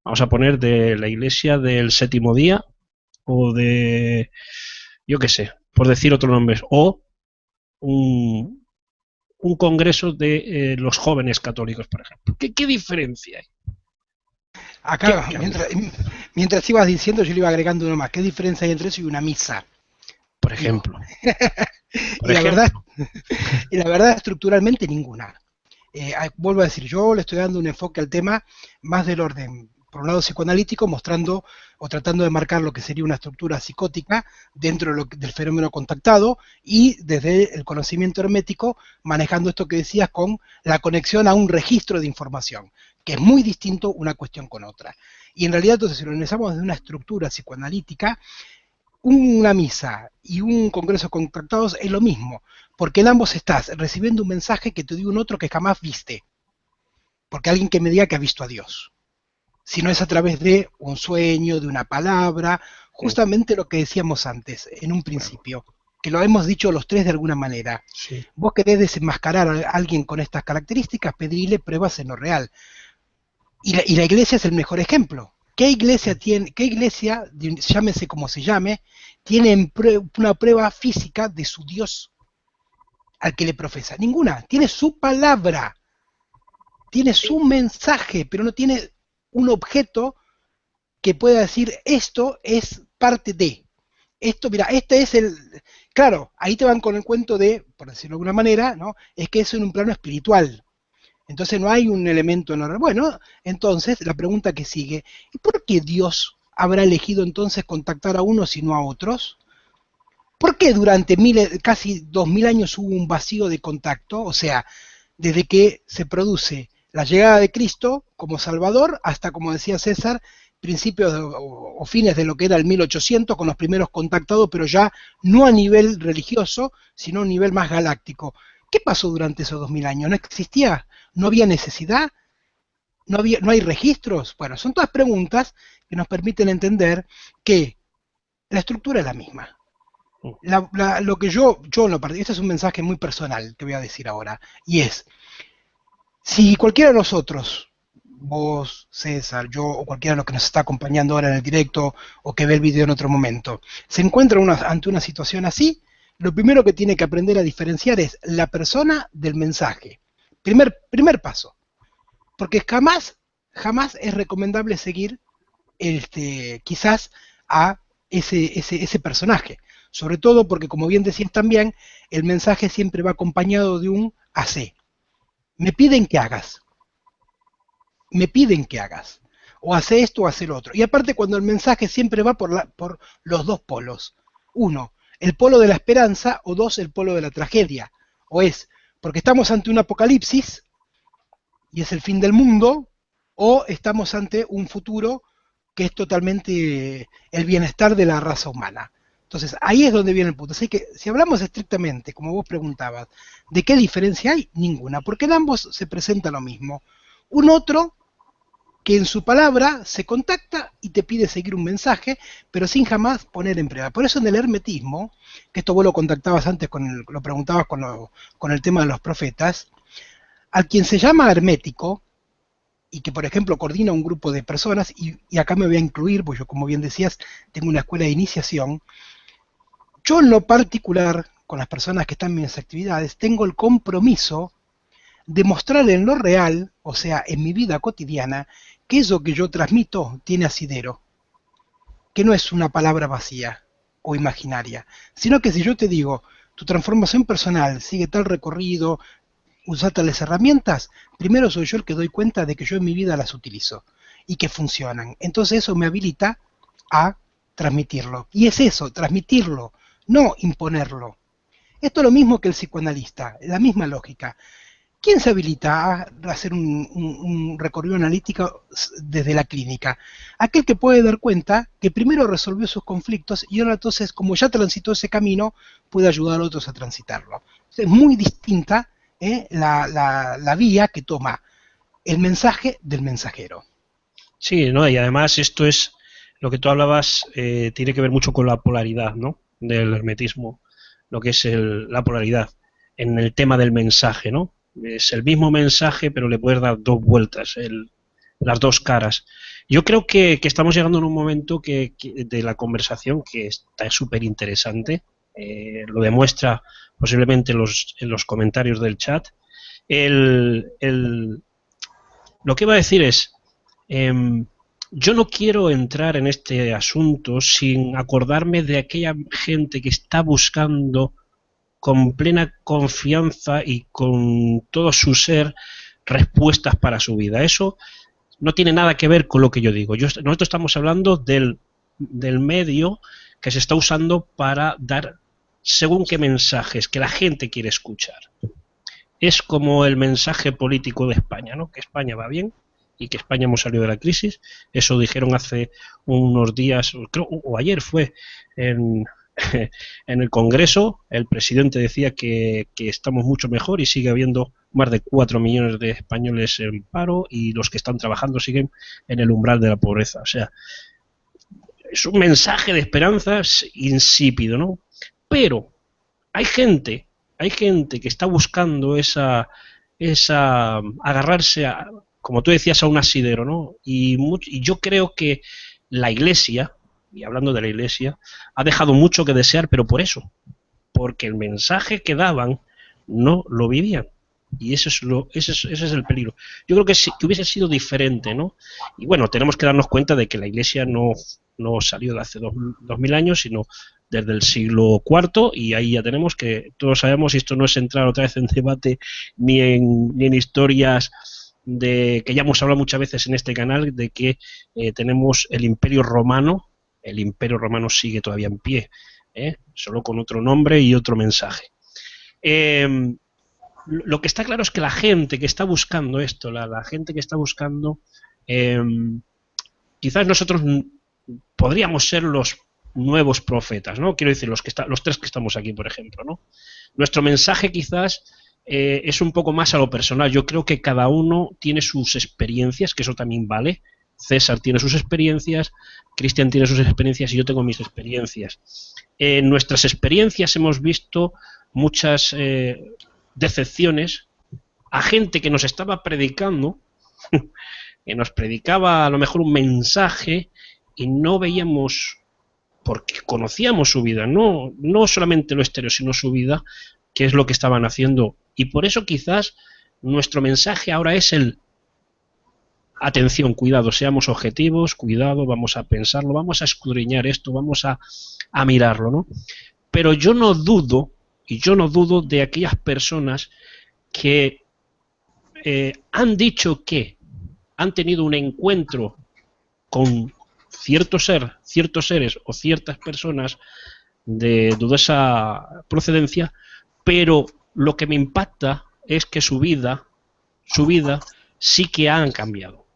vamos a poner, de la iglesia del séptimo día, o de, yo qué sé, por decir otro nombre, o un congreso de los jóvenes católicos, por ejemplo? ¿Qué diferencia hay? Acá, mientras ibas diciendo, yo le iba agregando uno más. ¿Qué diferencia hay entre eso y una misa? Por ejemplo. Y la verdad, estructuralmente ninguna. Vuelvo a decir, yo le estoy dando un enfoque al tema más del orden, por un lado psicoanalítico, mostrando o tratando de marcar lo que sería una estructura psicótica dentro del fenómeno contactado, y desde el conocimiento hermético, manejando esto que decías con la conexión a un registro de información, que es muy distinto una cuestión con otra. Y en realidad, entonces, si lo analizamos desde una estructura psicoanalítica, una misa y un congreso de contactados es lo mismo, porque en ambos estás recibiendo un mensaje que te dio un otro que jamás viste, porque alguien que me diga que ha visto a Dios. sino es a través de un sueño, de una palabra, justamente lo que decíamos antes, en un principio, que lo hemos dicho los tres de alguna manera. Sí. Vos querés desenmascarar a alguien con estas características, pedirle pruebas en lo real. Y la iglesia es el mejor ejemplo. ¿Qué iglesia tiene, llámese como se llame, tiene una prueba física de su Dios al que le profesa? Ninguna. Tiene su palabra, tiene su mensaje, pero no tiene un objeto que pueda decir esto es parte de. Esto, mira, este es el... Claro, ahí te van con el cuento de, por decirlo de alguna manera, ¿no? Es que es en un plano espiritual. Entonces no hay un elemento normal. Bueno, entonces la pregunta que sigue, ¿y por qué Dios habrá elegido entonces contactar a unos y no a otros? ¿Por qué durante casi 2000 años hubo un vacío de contacto? O sea, desde que se produce la llegada de Cristo como Salvador hasta, como decía César, principios o fines de lo que era el 1800 con los primeros contactados, pero ya no a nivel religioso, sino a un nivel más galáctico. ¿Qué pasó durante esos 2000 años? ¿No existía? ¿No había necesidad? ¿No hay registros? Bueno, son todas preguntas que nos permiten entender que la estructura es la misma. Lo que yo en lo particular, este es un mensaje muy personal que voy a decir ahora, y es, si cualquiera de nosotros, vos, César, yo o cualquiera de los que nos está acompañando ahora en el directo o que ve el video en otro momento, se encuentra ante una situación así, lo primero que tiene que aprender a diferenciar es la persona del mensaje. Primer paso. Porque jamás es recomendable seguir quizás a ese personaje. Sobre todo porque, como bien decías también, el mensaje siempre va acompañado de un hacé. Me piden que hagas. Me piden que hagas. O hace esto o hace lo otro. Y aparte, cuando el mensaje siempre va por los dos polos. Uno, el polo de la esperanza, o dos, el polo de la tragedia. O es, porque estamos ante un apocalipsis, y es el fin del mundo, o estamos ante un futuro que es totalmente el bienestar de la raza humana. Entonces, ahí es donde viene el punto. Así que, si hablamos estrictamente, como vos preguntabas, ¿de qué diferencia hay? Ninguna, porque en ambos se presenta lo mismo. Un otro que en su palabra se contacta y te pide seguir un mensaje, pero sin jamás poner en prueba. Por eso en el hermetismo, que esto vos lo contactabas antes, lo preguntabas con el tema de los profetas, al quien se llama hermético, y que por ejemplo coordina un grupo de personas, y acá me voy a incluir, porque yo, como bien decías, tengo una escuela de iniciación. Yo en lo particular, con las personas que están en mis actividades, tengo el compromiso de mostrar en lo real, o sea, en mi vida cotidiana, que eso que yo transmito tiene asidero, que no es una palabra vacía o imaginaria, sino que si yo te digo, tu transformación personal sigue tal recorrido, usa tales herramientas, primero soy yo el que doy cuenta de que yo en mi vida las utilizo y que funcionan. Entonces eso me habilita a transmitirlo. Y es eso, transmitirlo, no imponerlo. Esto es lo mismo que el psicoanalista, la misma lógica. ¿Quién se habilita a hacer un recorrido analítico desde la clínica? Aquel que puede dar cuenta que primero resolvió sus conflictos y ahora entonces, como ya transitó ese camino, puede ayudar a otros a transitarlo. Es muy distinta la vía que toma el mensaje del mensajero. Sí, ¿no? Y además esto es, lo que tú hablabas, tiene que ver mucho con la polaridad, ¿no? Del hermetismo, lo que es la polaridad en el tema del mensaje, ¿no? Es el mismo mensaje, pero le puedes dar dos vueltas, las dos caras. Yo creo que estamos llegando en un momento de la conversación que está súper interesante. Lo demuestra posiblemente en los comentarios del chat. Lo que iba a decir es, yo no quiero entrar en este asunto sin acordarme de aquella gente que está buscando con plena confianza y con todo su ser respuestas para su vida. Eso no tiene nada que ver con lo que yo digo. Nosotros estamos hablando del medio que se está usando para dar según qué mensajes que la gente quiere escuchar. Es como el mensaje político de España, ¿no? Que España va bien y que España hemos salido de la crisis. Eso dijeron hace unos días, creo, o ayer fue, en en el Congreso el presidente decía que estamos mucho mejor y sigue habiendo más de 4 millones de españoles en paro y los que están trabajando siguen en el umbral de la pobreza. O sea, es un mensaje de esperanzas insípido, ¿no? Pero hay gente que está buscando esa agarrarse a, como tú decías, a un asidero, ¿no? Y yo creo que la Iglesia, y hablando de la Iglesia, ha dejado mucho que desear, pero por eso, porque el mensaje que daban no lo vivían. Y ese es el peligro. Yo creo que, que hubiese sido diferente, ¿no? Y bueno, tenemos que darnos cuenta de que la Iglesia no salió de hace 2000 años, sino desde el siglo IV, y ahí ya tenemos que, todos sabemos, y esto no es entrar otra vez en debate ni en historias de que ya hemos hablado muchas veces en este canal, de que tenemos el Imperio Romano. El Imperio Romano sigue todavía en pie, solo con otro nombre y otro mensaje. Lo que está claro es que la gente que está buscando esto, la gente que está buscando, quizás nosotros podríamos ser los nuevos profetas, ¿no? Quiero decir, los tres que estamos aquí, por ejemplo, ¿no? Nuestro mensaje quizás es un poco más a lo personal. Yo creo que cada uno tiene sus experiencias, que eso también vale. César tiene sus experiencias, Cristian tiene sus experiencias y yo tengo mis experiencias. En nuestras experiencias hemos visto muchas decepciones a gente que nos estaba predicando, que nos predicaba a lo mejor un mensaje y no veíamos, porque conocíamos su vida, no solamente lo exterior, sino su vida, qué es lo que estaban haciendo. Y por eso quizás nuestro mensaje ahora es el: atención, cuidado, seamos objetivos, cuidado, vamos a pensarlo, vamos a escudriñar esto, vamos a mirarlo, ¿no? Pero yo no dudo de aquellas personas que han dicho que han tenido un encuentro con ciertos seres o ciertas personas de dudosa procedencia, pero lo que me impacta es que su vida sí que han cambiado.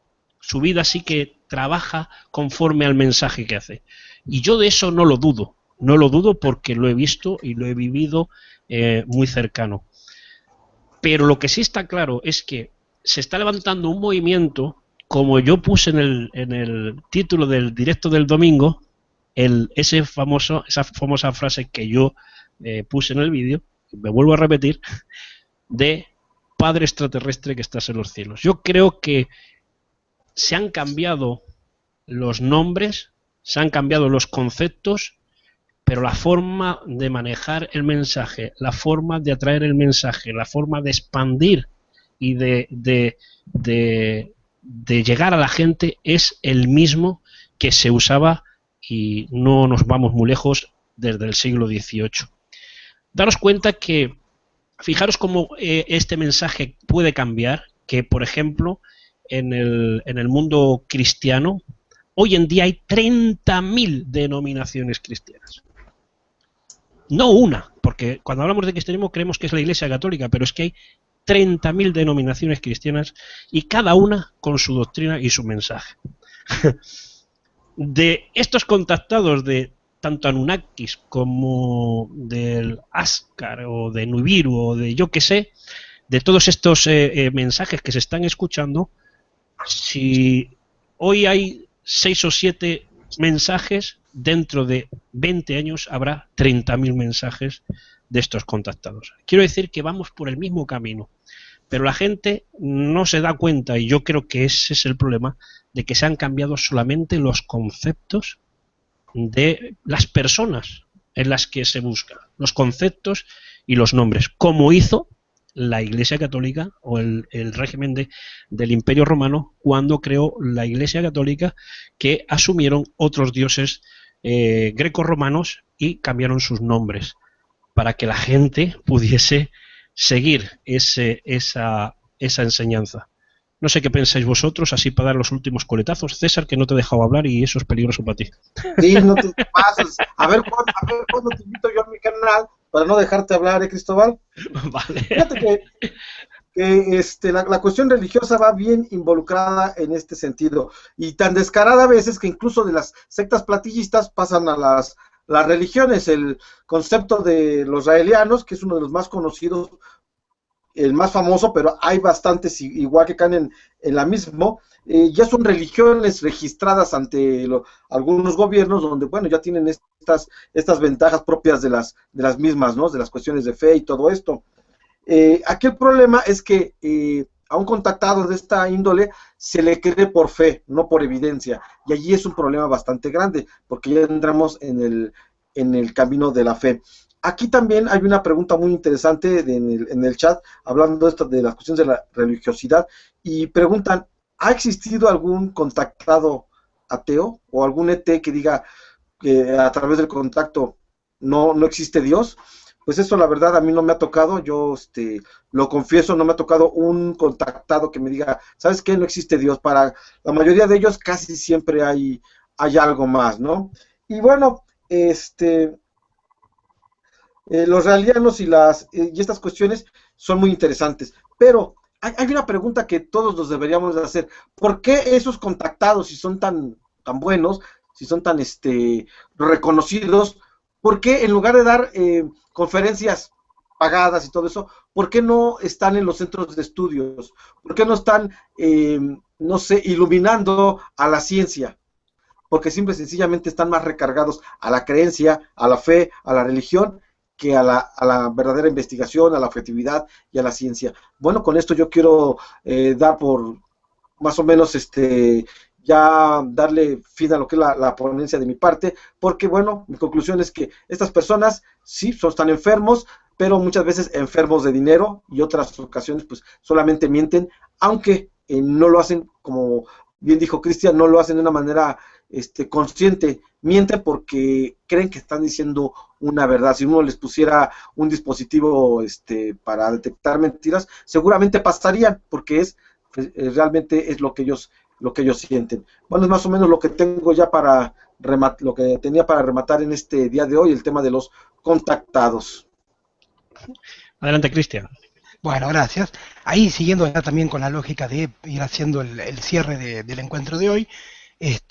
Su vida sí que trabaja conforme al mensaje que hace. Y yo de eso no lo dudo porque lo he visto y lo he vivido muy cercano. Pero lo que sí está claro es que se está levantando un movimiento, como yo puse en el título del directo del domingo, esa famosa frase que yo puse en el vídeo, me vuelvo a repetir, de Padre extraterrestre que estás en los cielos. Yo creo que se han cambiado los nombres, se han cambiado los conceptos, pero la forma de manejar el mensaje, la forma de atraer el mensaje, la forma de expandir y de llegar a la gente es el mismo que se usaba, y no nos vamos muy lejos, desde el siglo XVIII. Daros cuenta que, fijaros cómo este mensaje puede cambiar, que por ejemplo en el mundo cristiano hoy en día hay 30.000 denominaciones cristianas. No una, porque cuando hablamos de cristianismo creemos que es la Iglesia Católica, pero es que hay 30.000 denominaciones cristianas y cada una con su doctrina y su mensaje. De estos contactados de tanto Anunnakis como del Ascar o de Nibiru o de yo que sé, de todos estos mensajes que se están escuchando, si hoy hay 6 o 7 mensajes, dentro de 20 años habrá 30.000 mensajes de estos contactados. Quiero decir que vamos por el mismo camino, pero la gente no se da cuenta, y yo creo que ese es el problema, de que se han cambiado solamente los conceptos de las personas en las que se busca, los conceptos y los nombres, como hizo la Iglesia Católica o el régimen del Imperio Romano cuando creó la Iglesia Católica, que asumieron otros dioses greco-romanos y cambiaron sus nombres para que la gente pudiese seguir esa enseñanza. No sé qué pensáis vosotros, así para dar los últimos coletazos. César, que no te he dejado hablar y eso es peligroso para ti. Sí, no te pases. A ver cuándo te invito yo a mi canal para no dejarte hablar, Cristóbal. Vale. Fíjate que la cuestión religiosa va bien involucrada en este sentido, y tan descarada a veces que incluso de las sectas platillistas pasan a las religiones. El concepto de los raelianos, que es uno de los más conocidos, el más famoso, pero hay bastantes igual que caen en la misma, ya son religiones registradas ante algunos gobiernos donde, bueno, ya tienen estas ventajas propias de las mismas, ¿no? De las cuestiones de fe y todo esto. Aquí el problema es que a un contactado de esta índole se le cree por fe, no por evidencia, y allí es un problema bastante grande, porque ya entramos en el camino de la fe. Aquí también hay una pregunta muy interesante en el chat, hablando de las cuestiones de la religiosidad, y preguntan, ¿ha existido algún contactado ateo o algún ET que diga que a través del contacto no existe Dios? Pues eso la verdad a mí no me ha tocado, yo lo confieso, no me ha tocado un contactado que me diga, ¿sabes qué? No existe Dios. Para la mayoría de ellos casi siempre hay algo más, ¿no? Y bueno, los realianos y estas cuestiones son muy interesantes, pero hay una pregunta que todos nos deberíamos de hacer. ¿Por qué esos contactados, si son tan buenos, si son tan reconocidos, por qué en lugar de dar conferencias pagadas y todo eso, por qué no están en los centros de estudios? ¿Por qué no están, no sé, iluminando a la ciencia? Porque simple y sencillamente están más recargados a la creencia, a la fe, a la religión, que a la verdadera investigación, a la objetividad y a la ciencia. Bueno, con esto yo quiero dar por más o menos ya darle fin a lo que es la ponencia de mi parte, porque bueno, mi conclusión es que estas personas sí están enfermos, pero muchas veces enfermos de dinero, y otras ocasiones pues solamente mienten, aunque no lo hacen, como bien dijo Cristian, no lo hacen de una manera consciente, mienten porque creen que están diciendo una verdad. Si uno les pusiera un dispositivo para detectar mentiras, seguramente pasarían, porque realmente es lo que ellos sienten. Bueno, es más o menos lo que tengo ya lo que tenía para rematar en este día de hoy, el tema de los contactados. Adelante, Cristian. Bueno, gracias. Ahí siguiendo ya también con la lógica de ir haciendo el cierre del encuentro de hoy,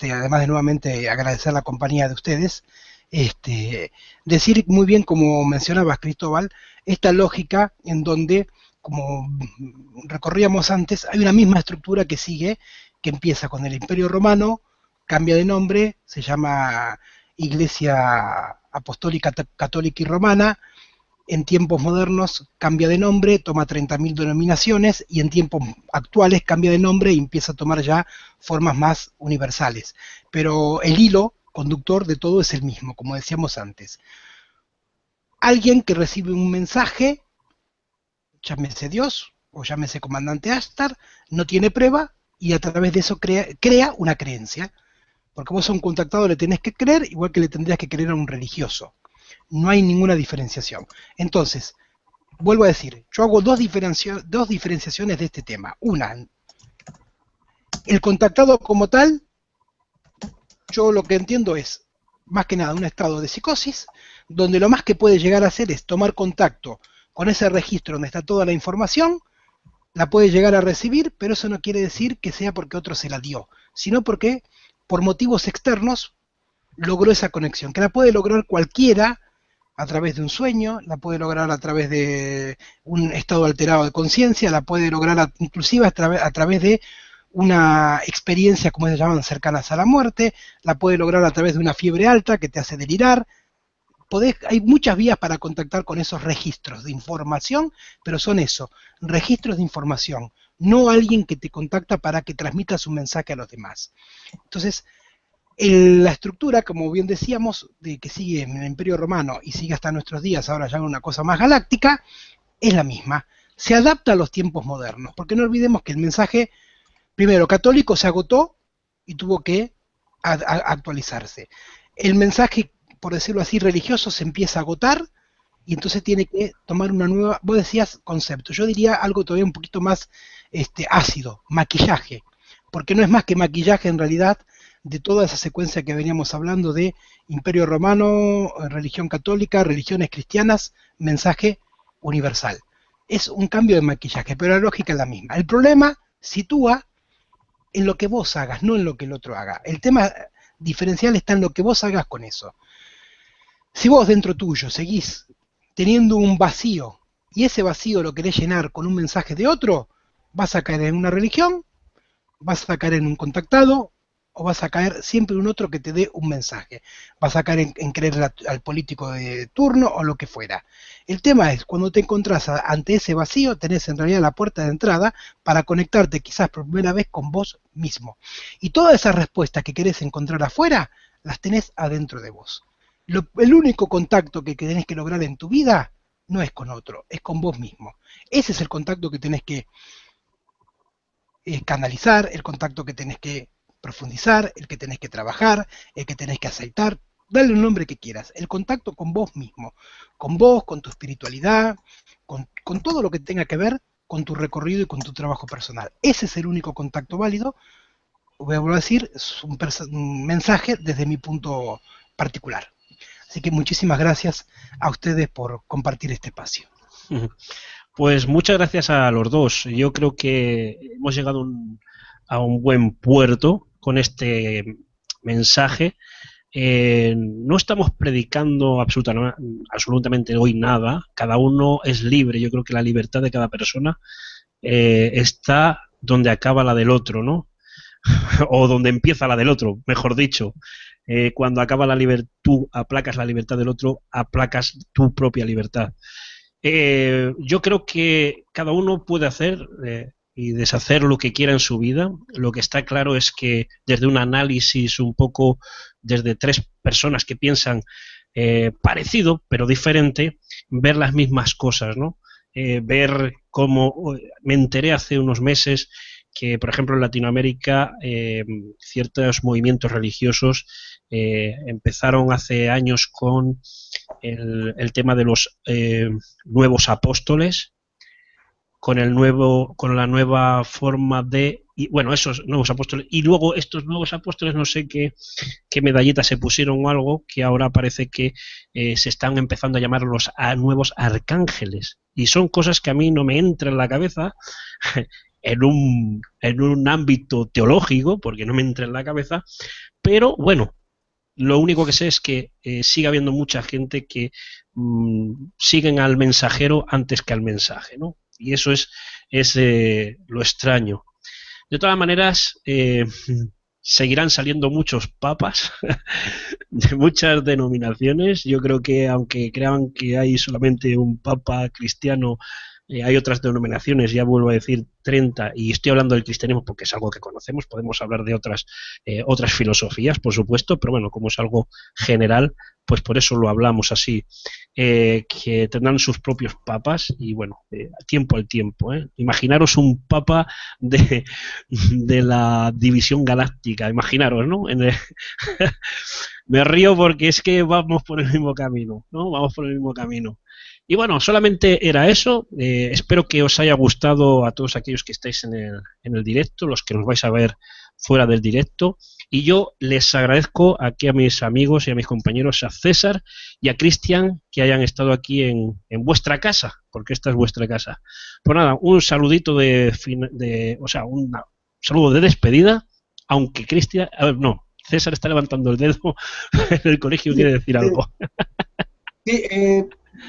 además de nuevamente agradecer la compañía de ustedes, decir muy bien, como mencionabas, Cristóbal, esta lógica en donde, como recorríamos antes, hay una misma estructura que sigue, que empieza con el Imperio Romano, cambia de nombre, se llama Iglesia Apostólica Católica y Romana. En tiempos modernos cambia de nombre, toma 30.000 denominaciones, y en tiempos actuales cambia de nombre y empieza a tomar ya formas más universales. Pero el hilo conductor de todo es el mismo, como decíamos antes. Alguien que recibe un mensaje, llámese Dios o llámese comandante Ashtar, no tiene prueba y a través de eso crea una creencia. Porque vos a un contactado le tenés que creer igual que le tendrías que creer a un religioso. No hay ninguna diferenciación. Entonces, vuelvo a decir, yo hago dos diferenciaciones de este tema. Una, el contactado como tal, yo lo que entiendo es, más que nada, un estado de psicosis, donde lo más que puede llegar a hacer es tomar contacto con ese registro donde está toda la información, la puede llegar a recibir, pero eso no quiere decir que sea porque otro se la dio, sino porque, por motivos externos, logró esa conexión, que la puede lograr cualquiera a través de un sueño, la puede lograr a través de un estado alterado de conciencia, la puede lograr inclusive a través de una experiencia, como se llaman, cercanas a la muerte, la puede lograr a través de una fiebre alta que te hace delirar. Hay muchas vías para contactar con esos registros de información, pero son eso, registros de información, no alguien que te contacta para que transmitas un mensaje a los demás. Entonces, la estructura, como bien decíamos, de que sigue en el Imperio Romano y sigue hasta nuestros días, ahora ya una cosa más galáctica, es la misma. Se adapta a los tiempos modernos, porque no olvidemos que el mensaje, primero, católico se agotó y tuvo que actualizarse. El mensaje, por decirlo así, religioso se empieza a agotar y entonces tiene que tomar una nueva, vos decías concepto, yo diría algo todavía un poquito más ácido, maquillaje, porque no es más que maquillaje en realidad de toda esa secuencia que veníamos hablando de Imperio Romano, religión católica, religiones cristianas, mensaje universal. Es un cambio de maquillaje, pero la lógica es la misma. El problema sitúa en lo que vos hagas, no en lo que el otro haga. El tema diferencial está en lo que vos hagas con eso. Si vos dentro tuyo seguís teniendo un vacío y ese vacío lo querés llenar con un mensaje de otro, vas a caer en una religión, vas a caer en un contactado o vas a caer siempre en un otro que te dé un mensaje. Vas a caer en creer al político de turno o lo que fuera. El tema es, cuando te encontrás ante ese vacío, tenés en realidad la puerta de entrada para conectarte quizás por primera vez con vos mismo. Y todas esas respuestas que querés encontrar afuera, las tenés adentro de vos. El único contacto que tenés que lograr en tu vida no es con otro, es con vos mismo. Ese es el contacto que tenés que canalizar, el contacto que tenés que profundizar, el que tenés que trabajar, el que tenés que aceitar, dale un nombre que quieras, el contacto con vos mismo, con vos, con tu espiritualidad, con todo lo que tenga que ver con tu recorrido y con tu trabajo personal. Ese es el único contacto válido. Voy a volver a decir, es un mensaje desde mi punto particular. Así que muchísimas gracias a ustedes por compartir este espacio. Pues muchas gracias a los dos. Yo creo que hemos llegado a un buen puerto con este mensaje. No estamos predicando absolutamente hoy nada. Cada uno es libre. Yo creo que la libertad de cada persona está donde acaba la del otro, ¿no? O donde empieza la del otro, mejor dicho. Cuando acaba la libertad, tú aplacas la libertad del otro, aplacas tu propia libertad. Yo creo que cada uno puede hacer y deshacer lo que quiera en su vida. Lo que está claro es que desde un análisis un poco, desde tres personas que piensan parecido pero diferente, ver las mismas cosas, ¿no? Ver cómo me enteré hace unos meses que, por ejemplo, en Latinoamérica ciertos movimientos religiosos empezaron hace años con el tema de los nuevos apóstoles, con la nueva forma de, y bueno, esos nuevos apóstoles, y luego estos nuevos apóstoles, no sé qué medallitas se pusieron o algo, que ahora parece que se están empezando a llamar los nuevos arcángeles, y son cosas que a mí no me entran en la cabeza en un ámbito teológico, porque no me entra en la cabeza, pero bueno, lo único que sé es que sigue habiendo mucha gente que siguen al mensajero antes que al mensaje, ¿no? Y eso es lo extraño. De todas maneras, seguirán saliendo muchos papas de muchas denominaciones. Yo creo que aunque crean que hay solamente un papa cristiano, hay otras denominaciones, ya vuelvo a decir 30, y estoy hablando del cristianismo porque es algo que conocemos, podemos hablar de otras filosofías, por supuesto, pero bueno, como es algo general, pues por eso lo hablamos así, que tendrán sus propios papas y bueno, tiempo al tiempo. Imaginaros un papa de la división galáctica, imaginaros, ¿no? Me río porque es que vamos por el mismo camino, ¿no? Vamos por el mismo camino. Y bueno, solamente era eso. Espero que os haya gustado a todos aquellos que estáis en el directo, los que nos vais a ver fuera del directo. Y yo les agradezco aquí a mis amigos y a mis compañeros, a César y a Cristian, que hayan estado aquí en vuestra casa, porque esta es vuestra casa. Pues nada, un saludito un saludo de despedida, aunque Cristian, César está levantando el dedo en el colegio, quiere decir algo. Sí,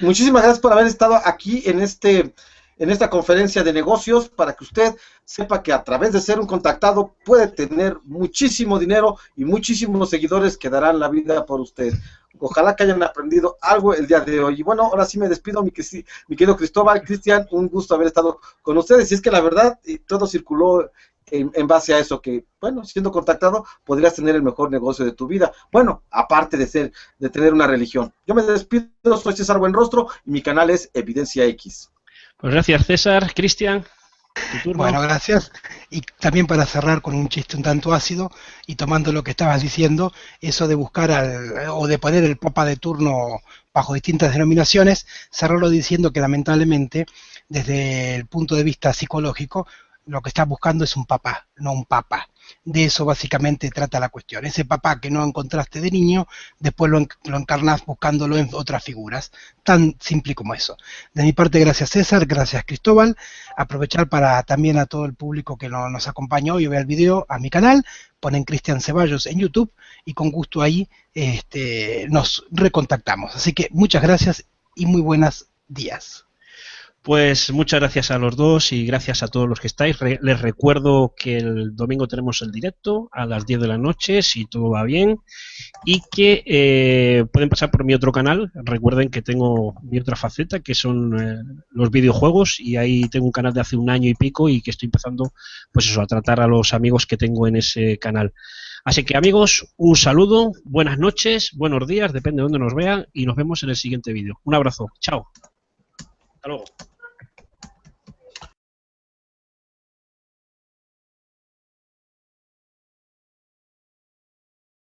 muchísimas gracias por haber estado aquí en esta conferencia de negocios, para que usted sepa que a través de ser un contactado puede tener muchísimo dinero y muchísimos seguidores que darán la vida por usted. Ojalá que hayan aprendido algo el día de hoy. Y bueno, ahora sí me despido, mi querido Cristóbal, Cristian, un gusto haber estado con ustedes. Y es que la verdad, todo circuló en base a eso, que bueno, siendo contactado podrías tener el mejor negocio de tu vida, bueno, aparte de tener una religión. Yo me despido, soy César Buenrostro y mi canal es Evidencia X. Pues gracias, César. Cristian, tu turno. Bueno, gracias. Y también para cerrar con un chiste un tanto ácido y tomando lo que estabas diciendo, eso de buscar o de poner el papa de turno bajo distintas denominaciones, cerrarlo diciendo que lamentablemente desde el punto de vista psicológico lo que estás buscando es un papá, no un papa. De eso básicamente trata la cuestión. Ese papá que no encontraste de niño, después lo encarnás buscándolo en otras figuras. Tan simple como eso. De mi parte, gracias César, gracias Cristóbal. Aprovechar para también a todo el público que nos acompañó y ve el video a mi canal. Ponen Cristian Ceballos en YouTube y con gusto ahí nos recontactamos. Así que muchas gracias y muy buenos días. Pues muchas gracias a los dos y gracias a todos los que estáis. Les recuerdo que el domingo tenemos el directo a las 10 de la noche, si todo va bien, y que pueden pasar por mi otro canal. Recuerden que tengo mi otra faceta, que son los videojuegos, y ahí tengo un canal de hace un año y pico y que estoy empezando, pues eso, a tratar a los amigos que tengo en ese canal. Así que amigos, un saludo, buenas noches, buenos días, depende de dónde nos vean, y nos vemos en el siguiente vídeo. Un abrazo, chao. Hasta luego.